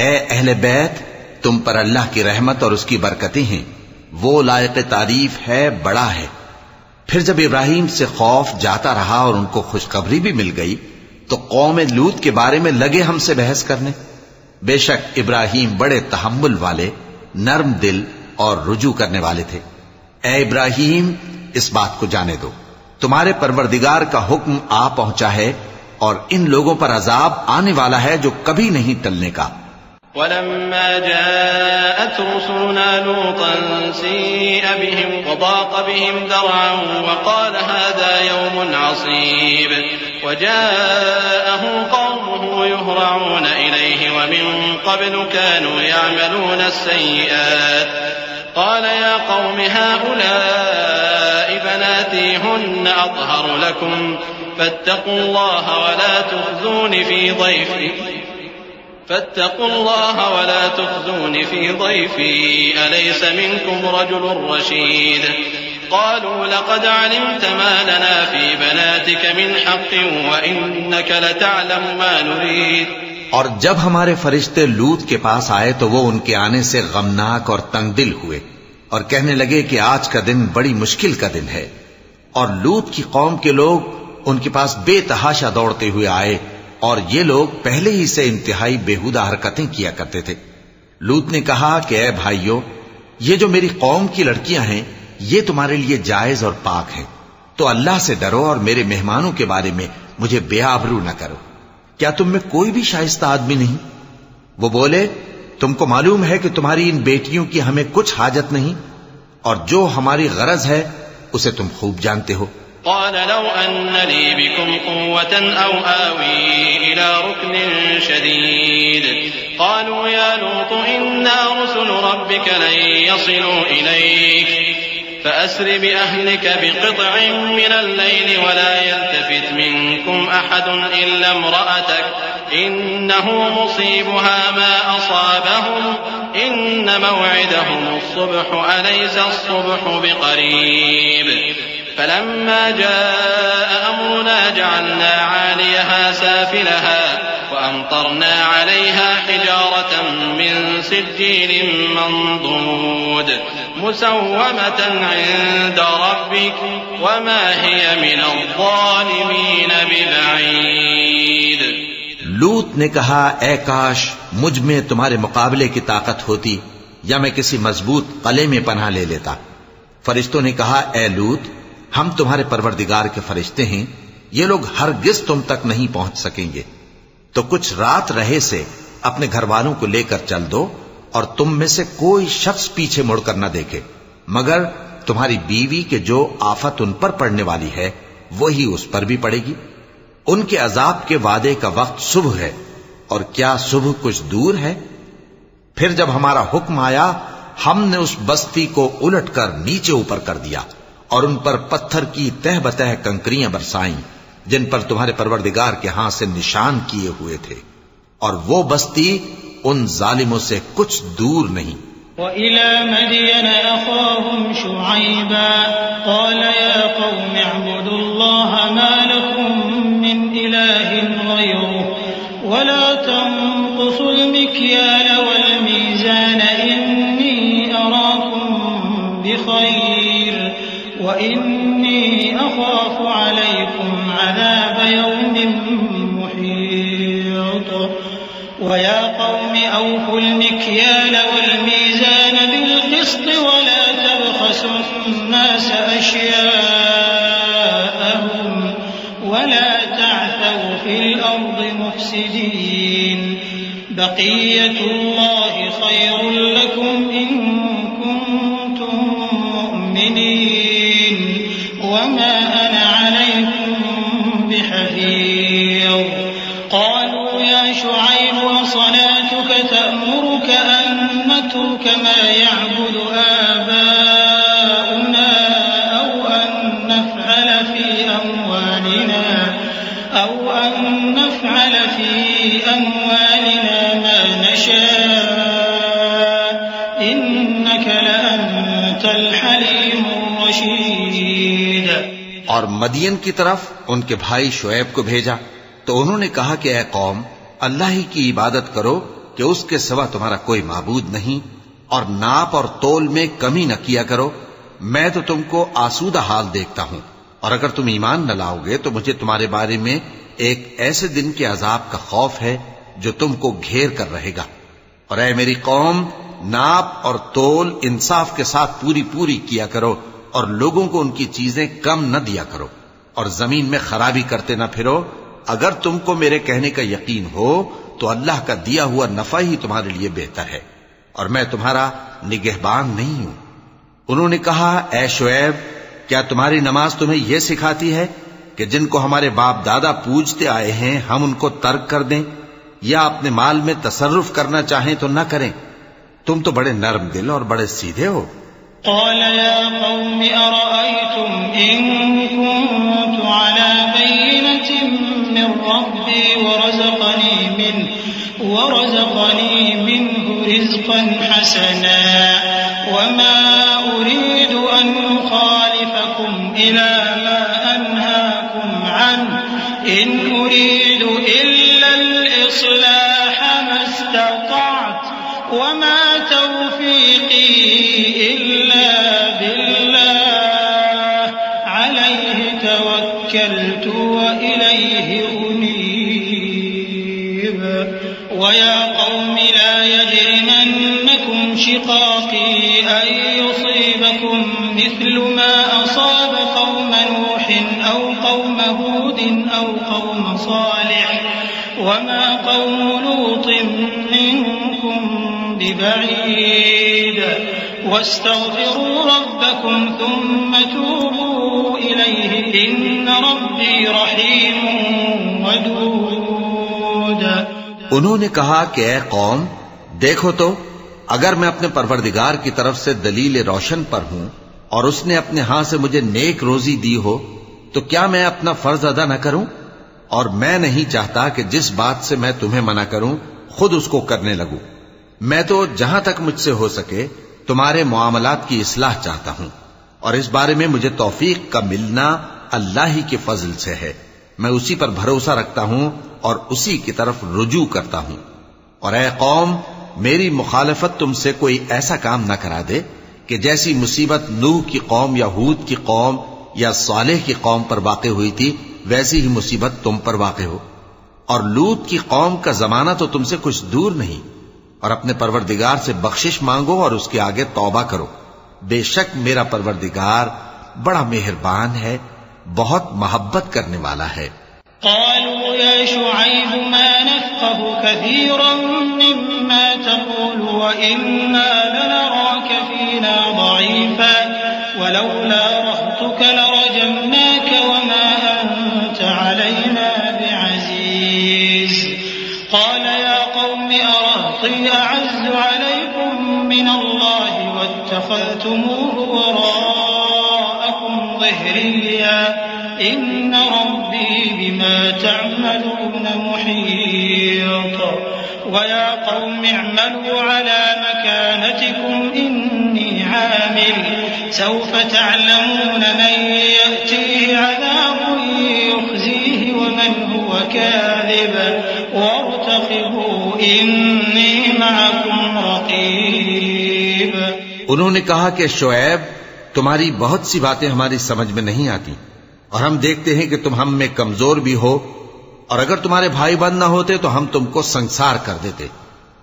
اے اہل بیت تم پر اللہ کی رحمت اور اس کی برکتیں ہیں، وہ لائق تعریف ہے، بڑا ہے. پھر جب ابراہیم سے خوف جاتا رہا اور ان کو خوشخبری بھی مل گئی تو قوم لوط کے بارے میں لگے ہم سے بحث کرنے. بے شک ابراہیم بڑے تحمل والے، نرم دل اور رجوع کرنے والے تھے. اے ابراہیم اس بات کو جانے دو تمہارے پروردگار کا حکم آ پہنچا ہے اور ان لوگوں پر عذاب آنے والا ہے جو کبھی نہیں ٹلنے کا. ولما جاءت رسلنا لوطا سيء بهم وضاق بهم ذرعا وقال هذا يوم عصيب وجاءه قومه يهرعون إليه ومن قبل كانوا يعملون السيئات قال يا قوم هؤلاء بناتي هن أطهر لكم فاتقوا الله ولا تخزون في ضيفي أليس منكم رجل رشيد قالوا لقد علمت ما لنا في بناتك من حق وإنك لتعلم ما نريد. اور جب ہمارے فرشتے لوط کے پاس آئے تو وہ ان کے آنے سے غمناک اور تنگ دل ہوئے اور کہنے لگے کہ آج کا دن بڑی مشکل کا دن ہے. اور لوط کی قوم کے لوگ ان کے پاس بے تحاشا دوڑتے ہوئے آئے اور یہ لوگ پہلے ہی سے انتہائی بےہودہ حرکتیں کیا کرتے تھے. لوط نے کہا کہ اے بھائیو، یہ جو میری قوم کی لڑکیاں ہیں یہ تمہارے لیے جائز اور پاک ہیں، تو اللہ سے ڈرو اور میرے مہمانوں کے بارے میں مجھے بے آبرو نہ کرو. کیا تم میں کوئی بھی شائستہ آدمی نہیں؟ وہ بولے تم کو معلوم ہے کہ تمہاری ان بیٹیوں کی ہمیں کچھ حاجت نہیں، اور جو ہماری غرض ہے اسے تم خوب جانتے ہو. قال لو أن لي بكم قوة أو آوي إلى ركن شديد قالوا يا لوط إنا رسل ربك لن يصلوا إليك فأسر بأهلك بقطع من الليل ولا يلتفت منكم أحد إلا امرأتك إنه مصيبها ما أصابهم إن موعدهم الصبح أليس الصبح بقريب. فلما جاء أمرنا جعلنا عاليها سافلها وأمطرنا عليها حجارة من سجيل منضود مسومة عند ربك وما هي من الظالمين ببعيد. لوط نے کہا اے کاش مجھ میں تمہارے مقابلے کی طاقت ہوتی یا میں کسی مضبوط قلعے میں پناہ لے لیتا. فرشتوں نے کہا اے لوط ہم تمہارے پروردگار کے فرشتے ہیں، یہ لوگ ہرگز تم تک نہیں پہنچ سکیں گے. تو کچھ رات رہے سے اپنے گھر والوں کو لے کر چل دو اور تم میں سے کوئی شخص پیچھے مڑ کر نہ دیکھے مگر تمہاری بیوی کے جو آفت ان پر پڑنے والی ہے وہی اس پر بھی پڑے گی. ان کے عذاب کے وعدے کا وقت صبح ہے، اور کیا صبح کچھ دور ہے؟ پھر جب ہمارا حکم آیا ہم نے اس بستی کو الٹ کر نیچے اوپر کر دیا اور ان پر پتھر کی تہ بتہ کنکریاں برسائیں جن پر تمہارے پروردگار کے ہاں سے نشان کیے ہوئے تھے، اور وہ بستی ان ظالموں سے کچھ دور نہیں. وَإِلَى مَدْيَنَ أَخَاهُمْ شُعَيْبًا قَالَ يَا قَوْمِ اعْبُدُوا اللَّهَ مَا لَكُمْ مِنْ إِلَٰهٍ غَيْرُهُ وَلَا تَنقُصُوا الْمِكْيَالَ وَالْمِيزَانَ إِنِّي أَرَاكُمْ بِخَيْرٍ وَإِنِّي أَخَافُ عَلَيْكُمْ عَذَابَ يَوْمٍ مُحِيطٍ. وَيَا قَوْمِ أَوْفُوا الْمِكْيَالَ وَالْمِيزَانَ بِالْقِسْطِ وَلَا تَبْخَسُوا النَّاسَ أَشْيَاءَهُمْ وَلَا تَعْثَوْا فِي الْأَرْضِ مُفْسِدِينَ. بَقِيَّةُ اللَّهِ خَيْرٌ لَكُمْ إِن كُنتُم مُّؤْمِنِينَ وَمَا أَنَا عَلَيْكُمْ بِحَفِيظٍ. قالوا يا شعيب وصلاتك تأمرك أن نترك ما يعبد آباؤنا أو أن نفعل في أموالنا ما نشاء إنك لأنت الحليم الرشيد. اور مدین کی طرف ان کے بھائی شعیب کو بھیجا تو انہوں نے کہا کہ اے قوم اللہ ہی کی عبادت کرو کہ اس کے سوا تمہارا کوئی معبود نہیں، اور ناپ اور تول میں کمی نہ کیا کرو. میں تو تم کو آسودہ حال دیکھتا ہوں، اور اگر تم ایمان نہ لاؤ گے تو مجھے تمہارے بارے میں ایک ایسے دن کے عذاب کا خوف ہے جو تم کو گھیر کر رہے گا. اور اے میری قوم ناپ اور تول انصاف کے ساتھ پوری کیا کرو، اور لوگوں کو ان کی چیزیں کم نہ دیا کرو، اور زمین میں خرابی کرتے نہ پھرو. اگر تم کو میرے کہنے کا یقین ہو تو اللہ کا دیا ہوا نفع ہی تمہارے لیے بہتر ہے، اور میں تمہارا نگہبان نہیں ہوں۔ انہوں نے کہا، اے شعیب، کیا تمہاری نماز تمہیں یہ سکھاتی ہے کہ جن کو ہمارے باپ دادا پوجتے آئے ہیں ہم ان کو ترک کر دیں، یا اپنے مال میں تصرف کرنا چاہیں تو نہ کریں؟ تم تو بڑے نرم دل اور بڑے سیدھے ہو۔ قال يا قوم أرأيتم إن كنت على بينة من ربي ورزقني منه رزقا حسنا وما أريد أن أخالفكم إلى ما أنهاكم عنه إن أريد إلا الإصلاح ما استطعت وما توفيقي إلا بالله عليه توكلت وإليه أنيب ويا قوم لا يجرمنكم شقاقي أن يصيبكم مثل ما أصاب قوم نوح أو قوم هود أو قوم صالح وما قوم لوط منكم ببعيد واستغفروا ربكم ثم توبوا إليه إن ربي رحيم ودود۔ انہوں نے کہا کہ اے قوم، دیکھو تو اگر میں اپنے پروردگار کی طرف سے دلیل روشن پر ہوں اور اس نے اپنے ہاں سے مجھے نیک روزی دی ہو تو کیا میں اپنا فرض ادا نہ کروں؟ اور میں نہیں چاہتا کہ جس بات سے میں تمہیں منع کروں خود اس کو کرنے لگوں۔ میں تو جہاں تک مجھ سے ہو سکے تمہارے معاملات کی اصلاح چاہتا ہوں، اور اس بارے میں مجھے توفیق کا ملنا اللہ ہی کے فضل سے ہے۔ میں اسی پر بھروسہ رکھتا ہوں اور اسی کی طرف رجوع کرتا ہوں۔ اور اے قوم، میری مخالفت تم سے کوئی ایسا کام نہ کرا دے کہ جیسی مصیبت نوح کی قوم یا ہود کی قوم یا صالح کی قوم پر واقع ہوئی تھی ویسی ہی مصیبت تم پر واقع ہو۔ اور لوط کی قوم کا زمانہ تو تم سے کچھ دور نہیں۔ اور اپنے پروردگار سے بخشش مانگو اور اس کے آگے توبہ کرو، بے شک میرا پروردگار بڑا مہربان ہے، بہت محبت کرنے والا ہے۔ قالوا يا شعيب ما نفقه كثيرا مما تقول وإنا لنراك فينا ضعيفا ولولا رهطك لرجمناك وما أنت علينا بعزيز قال يا قوم أرهطي أعز عليكم من الله واتخذتموه وراءكم ظهريا إن ربي بما تعملون محيط ويا قوم اعملوا على مكانتكم إني عامل سوف تعلمون من يأتيه عذاب يخزيه ومن هو كاذب وارتقبوا إني معكم رقيب۔ انہوں نے کہا کہ شعیب، تمہاری بہت سی باتیں ہماری سمجھ میں نہیں آتی، اور ہم دیکھتے ہیں کہ تم ہم میں کمزور بھی ہو، اور اگر تمہارے بھائی بند نہ ہوتے تو ہم تم کو سنسار کر دیتے،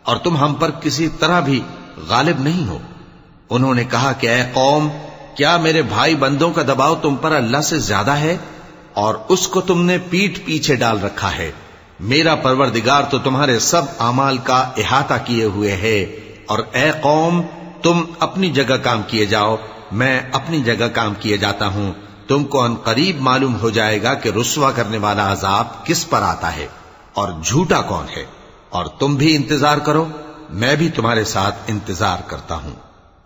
اور تم ہم پر کسی طرح بھی غالب نہیں ہو۔ انہوں نے کہا کہ اے قوم، کیا میرے بھائی بندوں کا دباؤ تم پر اللہ سے زیادہ ہے؟ اور اس کو تم نے پیٹھ پیچھے ڈال رکھا ہے۔ میرا پروردگار تو تمہارے سب اعمال کا احاطہ کیے ہوئے ہے۔ اور اے قوم، تم اپنی جگہ کام کیے جاؤ، میں اپنی جگہ کام کیے جاتا ہوں۔ تم کو ان قریب معلوم ہو جائے گا کہ رسوا کرنے والا عذاب کس پر آتا ہے اور جھوٹا کون ہے۔ اور تم بھی انتظار کرو، میں بھی تمہارے ساتھ انتظار کرتا ہوں۔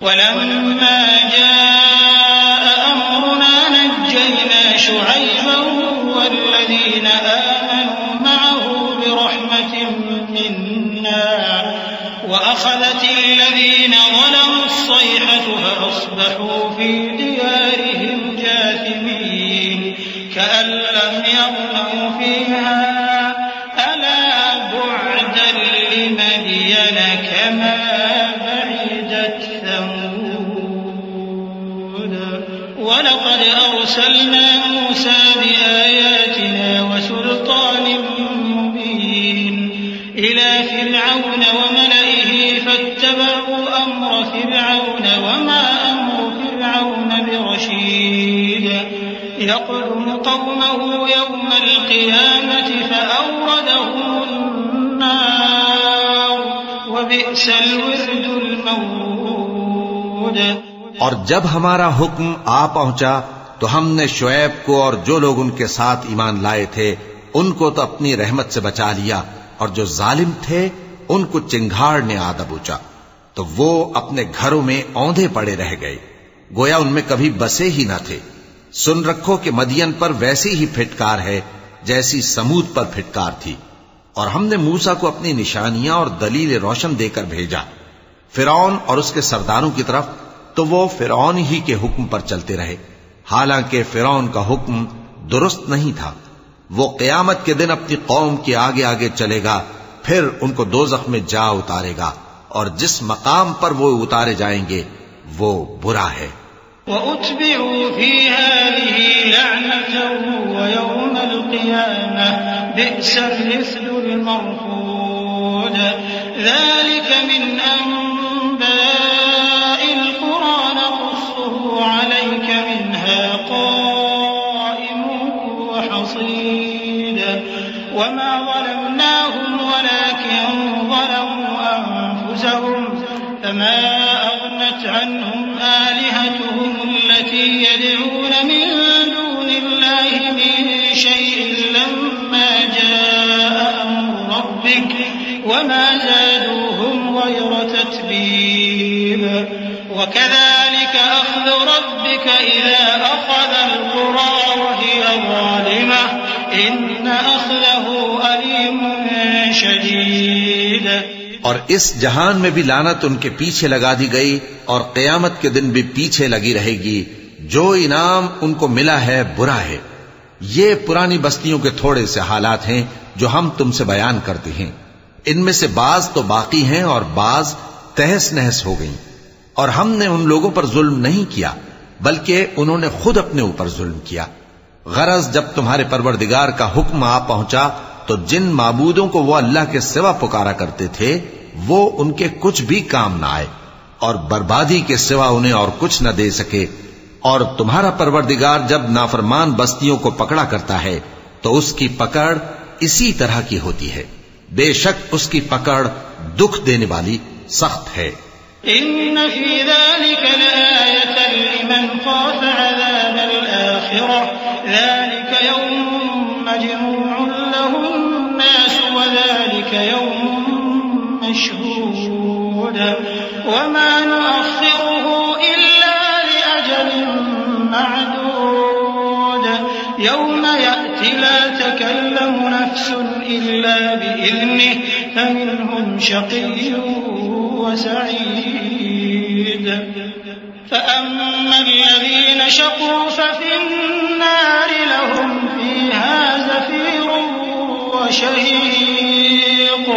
ولما جاء أمرنا نجينا شعيبا والذين آمنوا معه برحمة منا وأخذت الذين ظلموا الصيحة فأصبحوا في ديارهم جاثمين كأن لم يغنوا فيها ألا بعدا لمدين كما بعدت ثمود ولقد أرسلنا موسى بآياتنا وسلطان مبين إلى فرعون وملئه فاتبعوا أمر فرعون وما أمر فرعون برشيد يقدم قومه يوم القيامة فأوردهم النار وبئس الورد المورود۔ اور جب ہمارا حکم آ پہنچا تو ہم نے شعیب کو اور جو لوگ ان کے ساتھ ایمان لائے تھے ان کو تو اپنی رحمت سے بچا لیا، اور جو ظالم تھے ان کو چنگھاڑ نے آ دبوچا، تو وہ اپنے گھروں میں اوندھے پڑے رہ گئے، گویا ان میں کبھی بسے ہی نہ تھے۔ سن رکھو کہ مدین پر ویسی ہی پھٹکار ہے جیسی سمود پر پھٹکار تھی، اور ہم نے موسیٰ کو اپنی نشانیاں اور دلیل روشن دے کر بھیجا فرعون اور اس کے سرداروں کی طرف، تو وہ فرعون ہی کے حکم پر چلتے رہے، حالانکہ فرعون کا حکم درست نہیں تھا۔ وہ قیامت کے دن اپنی قوم کے آگے آگے چلے گا، پھر ان کو دوزخ میں جا اتارے گا، اور جس مقام پر وہ اتارے جائیں گے وہ برا ہے۔ وَأُتْبِعُوا فِي هَٰذِهِ لَعْنَةً وَيَوْمَ الْقِيَامَةِ بِئْسَ الرِّفْدُ الْمَرْفُودُ۔ ذَٰلِكَ مِنْ أَنبَاءِ الْقُرَىٰ نَقُصُّهُ عَلَيْكَ مِنْهَا قَائِمٌ وَحَصِيدٌ۔ وَمَا ظَلَمْنَاهُمْ وَلَٰكِن ظَلَمُوا أَنفُسَهُمْ، فَمَا أَغْنَتْ عَنْهُمْ آلِهَتُهُمُ الَّتِي يَدْعُونَ مِن دُونِ اللَّهِ مِن شَيْءٍ لَّمَّا جَاءَ أَمْرُ رَبِّكَ، وَمَا زَادُوهُمْ غَيْرَ تَتْبِيبٍ۔ وَكَذَٰلِكَ أَخْذُ رَبِّكَ إِذَا أَخَذَ الْقُرَىٰ وَهِيَ ظَالِمَةٌ إِنَّ أَخْذَهُ أَلِيمٌ شَدِيدٌ۔ اور اس جہان میں بھی لعنت ان کے پیچھے لگا دی گئی، اور قیامت کے دن بھی پیچھے لگی رہے گی۔ جو انعام ان کو ملا ہے برا ہے۔ یہ پرانی بستیوں کے تھوڑے سے حالات ہیں جو ہم تم سے بیان کرتے ہیں، ان میں سے بعض تو باقی ہیں اور بعض تہس نہس ہو گئیں۔ اور ہم نے ان لوگوں پر ظلم نہیں کیا بلکہ انہوں نے خود اپنے اوپر ظلم کیا۔ غرض جب تمہارے پروردگار کا حکم آ پہنچا تو جن معبودوں کو وہ اللہ کے سوا پکارا کرتے تھے وہ ان کے کچھ بھی کام نہ آئے، اور بربادی کے سوا انہیں اور کچھ نہ دے سکے۔ اور تمہارا پروردگار جب نافرمان بستیوں کو پکڑا کرتا ہے تو اس کی پکڑ اسی طرح کی ہوتی ہے، بے شک اس کی پکڑ دکھ دینے والی سخت ہے۔ إن في ذلك لآية لمن خاف عذاب الآخرة، ذلك يوم مجموع له الناس وذلك يوم مشهود، وما نؤخره إلا لأجل معدود، يوم يأتي لا تكلم نفس إلا بإذنه فمنهم شقي وسعيد، فأما الذين شقوا ففي النار لهم فيها زفير وشهيق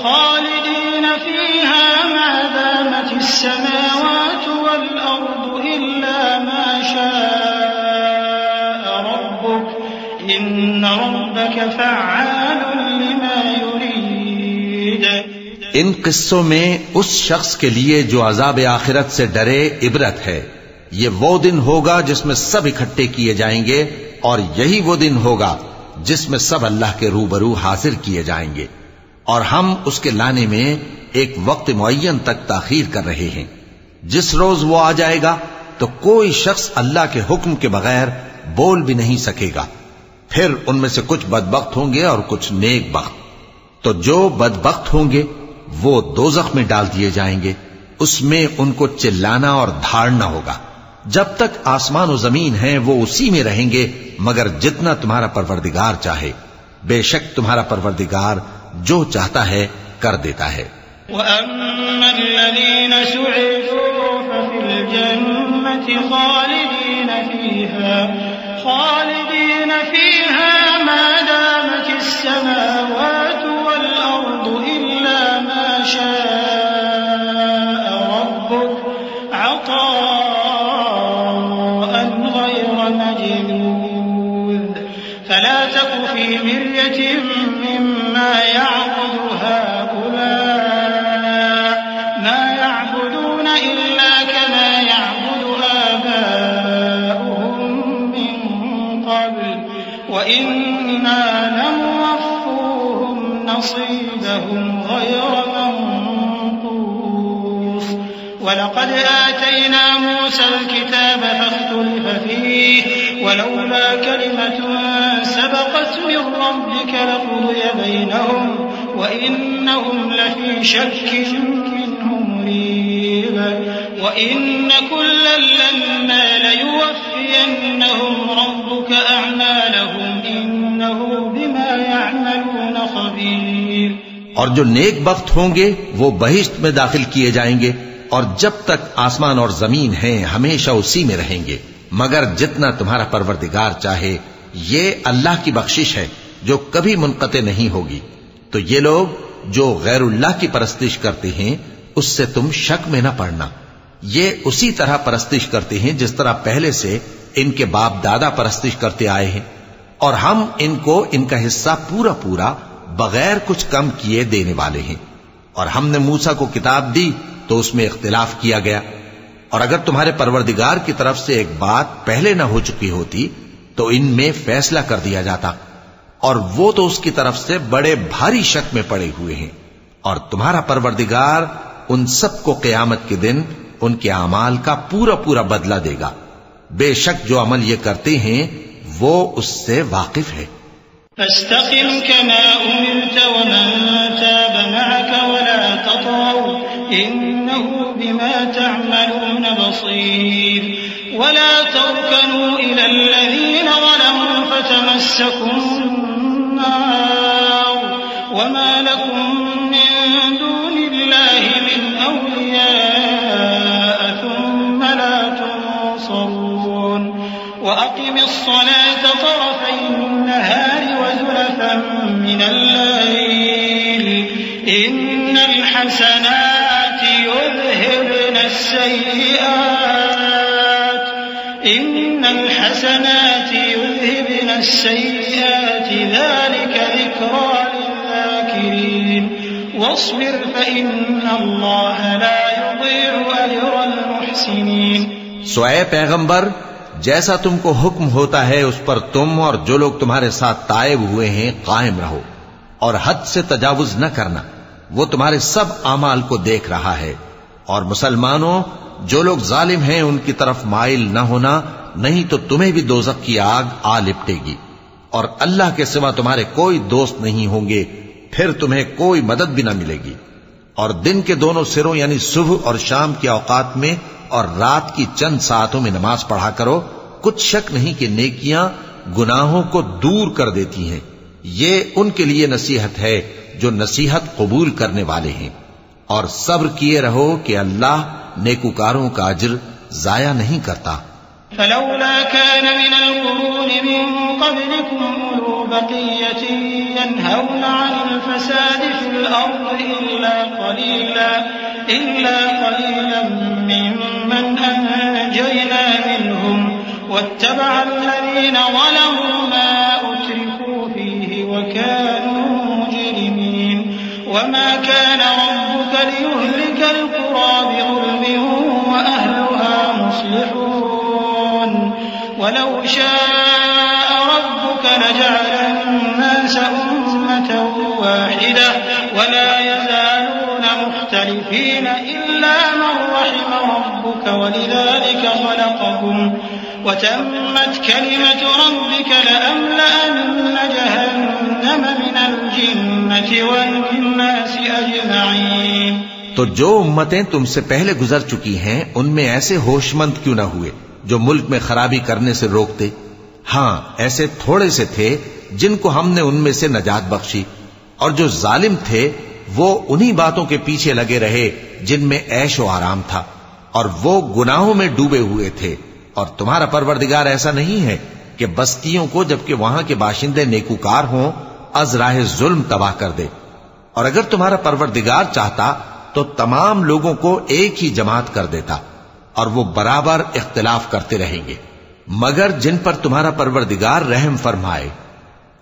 خالدين فيها ما دامت السماوات والأرض إلا ما شاء ربك إن ربك فعال لما يريد۔ ان قصوں میں اس شخص کے لیے جو عذاب آخرت سے ڈرے عبرت ہے۔ یہ وہ دن ہوگا جس میں سب اکٹھے کیے جائیں گے، اور یہی وہ دن ہوگا جس میں سب اللہ کے روبرو حاضر کیے جائیں گے، اور ہم اس کے لانے میں ایک وقت معین تک تاخیر کر رہے ہیں۔ جس روز وہ آ جائے گا تو کوئی شخص اللہ کے حکم کے بغیر بول بھی نہیں سکے گا۔ پھر ان میں سے کچھ بدبخت ہوں گے اور کچھ نیک بخت، تو جو بدبخت ہوں گے وہ دوزخ میں ڈال دیے جائیں گے، اس میں ان کو چلانا اور دھاڑنا ہوگا۔ جب تک آسمان و زمین ہیں وہ اسی میں رہیں گے مگر جتنا تمہارا پروردگار چاہے، بے شک تمہارا پروردگار جو چاہتا ہے کر دیتا ہے۔ وَأَمَّا الَّذِينَ سُعِدُوا فَفِي الْجَنَّةِ خَالِدِينَ فِيهَا مَا دَامَتِ السَّمَاوَاتُ وَالْأَرْضُ إِلَّا مَا شَاءَ رَبُّكَ عَطَاءً غَيْرَ مَجْذُوذٍ، فَلَا تَكُ فِي مِرْيَةٍ مِّمَّا يَعْبُدُ هَٰؤُلَاءِ مَا يَعْبُدُونَ إِلَّا كَمَا يَعْبُدُ آبَاؤُهُم مِّن قَبْلُ وَإِنَّا لَمُوَفُّوهُمْ نصيبهم غير منقوص ولقد آتينا موسى الكتاب فاختلف فيه ولولا كلمة سبقت من ربك لقضي بينهم وإنهم لفي شك منه مريب وإن كلا لما ليوفينهم ربك أعمالهم إنه بما يعملون خبير. اور جو نیک بخت ہوں گے وہ بہشت میں داخل کیے جائیں گے اور جب تک آسمان اور زمین ہیں ہمیشہ اسی میں رہیں گے مگر جتنا تمہارا پروردگار چاہے. یہ اللہ کی بخشش ہے جو کبھی منقطع نہیں ہوگی. تو یہ لوگ جو غیر اللہ کی پرستش کرتے ہیں اس سے تم شک میں نہ پڑنا. یہ اسی طرح پرستش کرتے ہیں جس طرح پہلے سے ان کے باپ دادا پرستش کرتے آئے ہیں اور ہم ان کو ان کا حصہ پورا پورا بغیر کچھ کم کیے دینے والے ہیں. اور ہم نے موسیٰ کو کتاب دی تو اس میں اختلاف کیا گیا اور اگر تمہارے پروردگار کی طرف سے ایک بات پہلے نہ ہو چکی ہوتی تو ان میں فیصلہ کر دیا جاتا اور وہ تو اس کی طرف سے بڑے بھاری شک میں پڑے ہوئے ہیں. اور تمہارا پروردگار ان سب کو قیامت کے دن ان کے اعمال کا پورا پورا بدلہ دے گا. بے شک جو عمل یہ کرتے ہیں وہ اس سے واقف ہے. فاستقم كما أمرت ومن تاب معك ولا تطغوا إنه بما تعملون بصير ولا تركنوا إلى الذين ظلموا فتمسكم النار وما لكم من دون الله من أولياء ثم لا تنصرون. وأقم الصلاة طرفي النهار وزلفا من الليل إن الحسنات يذهبن السيئات ذلك ذكرى للذاكرين واصبر فإن الله لا يضيع أجر المحسنين. سو اے پیغمبر جیسا تم کو حکم ہوتا ہے اس پر تم اور جو لوگ تمہارے ساتھ تائب ہوئے ہیں قائم رہو اور حد سے تجاوز نہ کرنا. وہ تمہارے سب اعمال کو دیکھ رہا ہے. اور مسلمانوں جو لوگ ظالم ہیں ان کی طرف مائل نہ ہونا نہیں تو تمہیں بھی دوزخ کی آگ آ لپٹے گی اور اللہ کے سوا تمہارے کوئی دوست نہیں ہوں گے پھر تمہیں کوئی مدد بھی نہ ملے گی. اور دن کے دونوں سروں یعنی صبح اور شام کے اوقات میں اور رات کی چند ساعتوں میں نماز پڑھا کرو. کچھ شک نہیں کہ نیکیاں گناہوں کو دور کر دیتی ہیں. یہ ان کے لیے نصیحت ہے جو نصیحت قبول کرنے والے ہیں. اور صبر کیے رہو کہ اللہ نیکوکاروں کا اجر ضائع نہیں کرتا. فلولا كان من القرون من قبلكم أولو بقية ينهون عن الفساد في الأرض إلا قليلا ممن أنجينا منهم واتبع الذين ظلموا ما أترفوا فيه وكانوا مجرمين. وما كان ربك ليهلك القرى بظلم وأهلها مصلحون ولو شاء ربك لجعل الناس أمة واحدة ولا يزالون مختلفين إلا من رحم ربك ولذلك خلقهم وتمت كلمة ربك لأملأن جهنم من الجنة والناس أجمعين. تو جو امتیں تم سے پہلے گزر چکی ہیں ان میں ایسے ہوش مند کیوں نہ ہوئے جو ملک میں خرابی کرنے سے روکتے؟ ہاں ایسے تھوڑے سے تھے جن کو ہم نے ان میں سے نجات بخشی اور جو ظالم تھے وہ انہی باتوں کے پیچھے لگے رہے جن میں عیش و آرام تھا اور وہ گناہوں میں ڈوبے ہوئے تھے. اور تمہارا پروردگار ایسا نہیں ہے کہ بستیوں کو جبکہ وہاں کے باشندے نیکوکار ہوں از راہ ظلم تباہ کر دے. اور اگر تمہارا پروردگار چاہتا تو تمام لوگوں کو ایک ہی جماعت کر دیتا اور وہ برابر اختلاف کرتے رہیں گے مگر جن پر تمہارا پروردگار رحم فرمائے.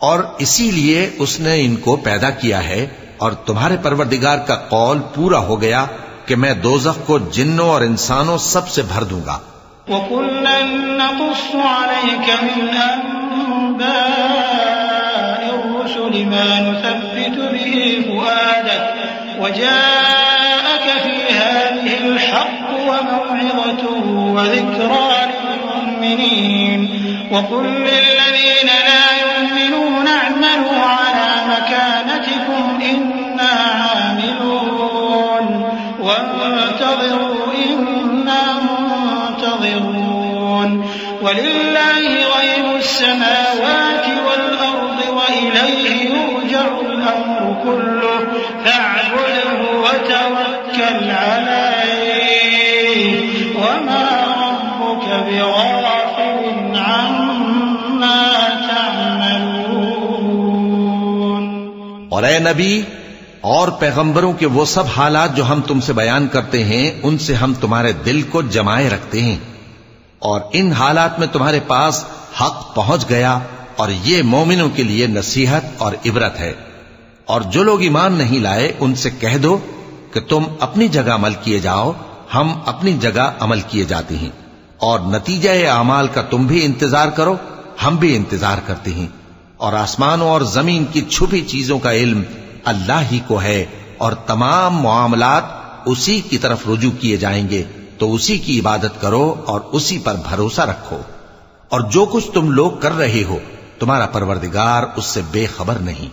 اور اسی لیے اس نے ان کو پیدا کیا ہے اور تمہارے پروردگار کا قول پورا ہو گیا کہ میں دوزخ کو جنوں اور انسانوں سب سے بھر دوں گا. وَكُلًّا نَقُصُّ عَلَيْكَ مِنْ أَنبَاءِ الرسل ما نثبت به فؤادك وجاءك في هذه الحق وموعظة وذكرى للمؤمنين وقل للذين لا يؤمنون اعملوا على مكانتكم إنا عاملون وانتظروا إنا منتظرون ولله غيب السماوات والأرض وإليه يرجع الأمر كله فاعبده وتوكل عليه وما ربك بغافل عما تعملون. اور اے نبی اور پیغمبروں کے وہ سب حالات جو ہم تم سے بیان کرتے ہیں ان سے ہم تمہارے دل کو جمائے رکھتے ہیں، اور ان حالات میں تمہارے پاس حق پہنچ گیا، اور یہ مومنوں کے لیے نصیحت اور عبرت ہے. اور جو لوگ ایمان نہیں لائے ان سے کہہ دو کہ تم اپنی جگہ عمل کیے جاؤ، ہم اپنی جگہ عمل کیے جاتے ہیں، اور نتیجہ اعمال کا تم بھی انتظار کرو، ہم بھی انتظار کرتے ہیں. اور آسمانوں اور زمین کی چھپی چیزوں کا علم اللہ ہی کو ہے، اور تمام معاملات اسی کی طرف رجوع کیے جائیں گے، تو اسی کی عبادت کرو اور اسی پر بھروسہ رکھو. اور جو کچھ تم لوگ کر رہے ہو تمہارا پروردگار اس سے بے خبر نہیں.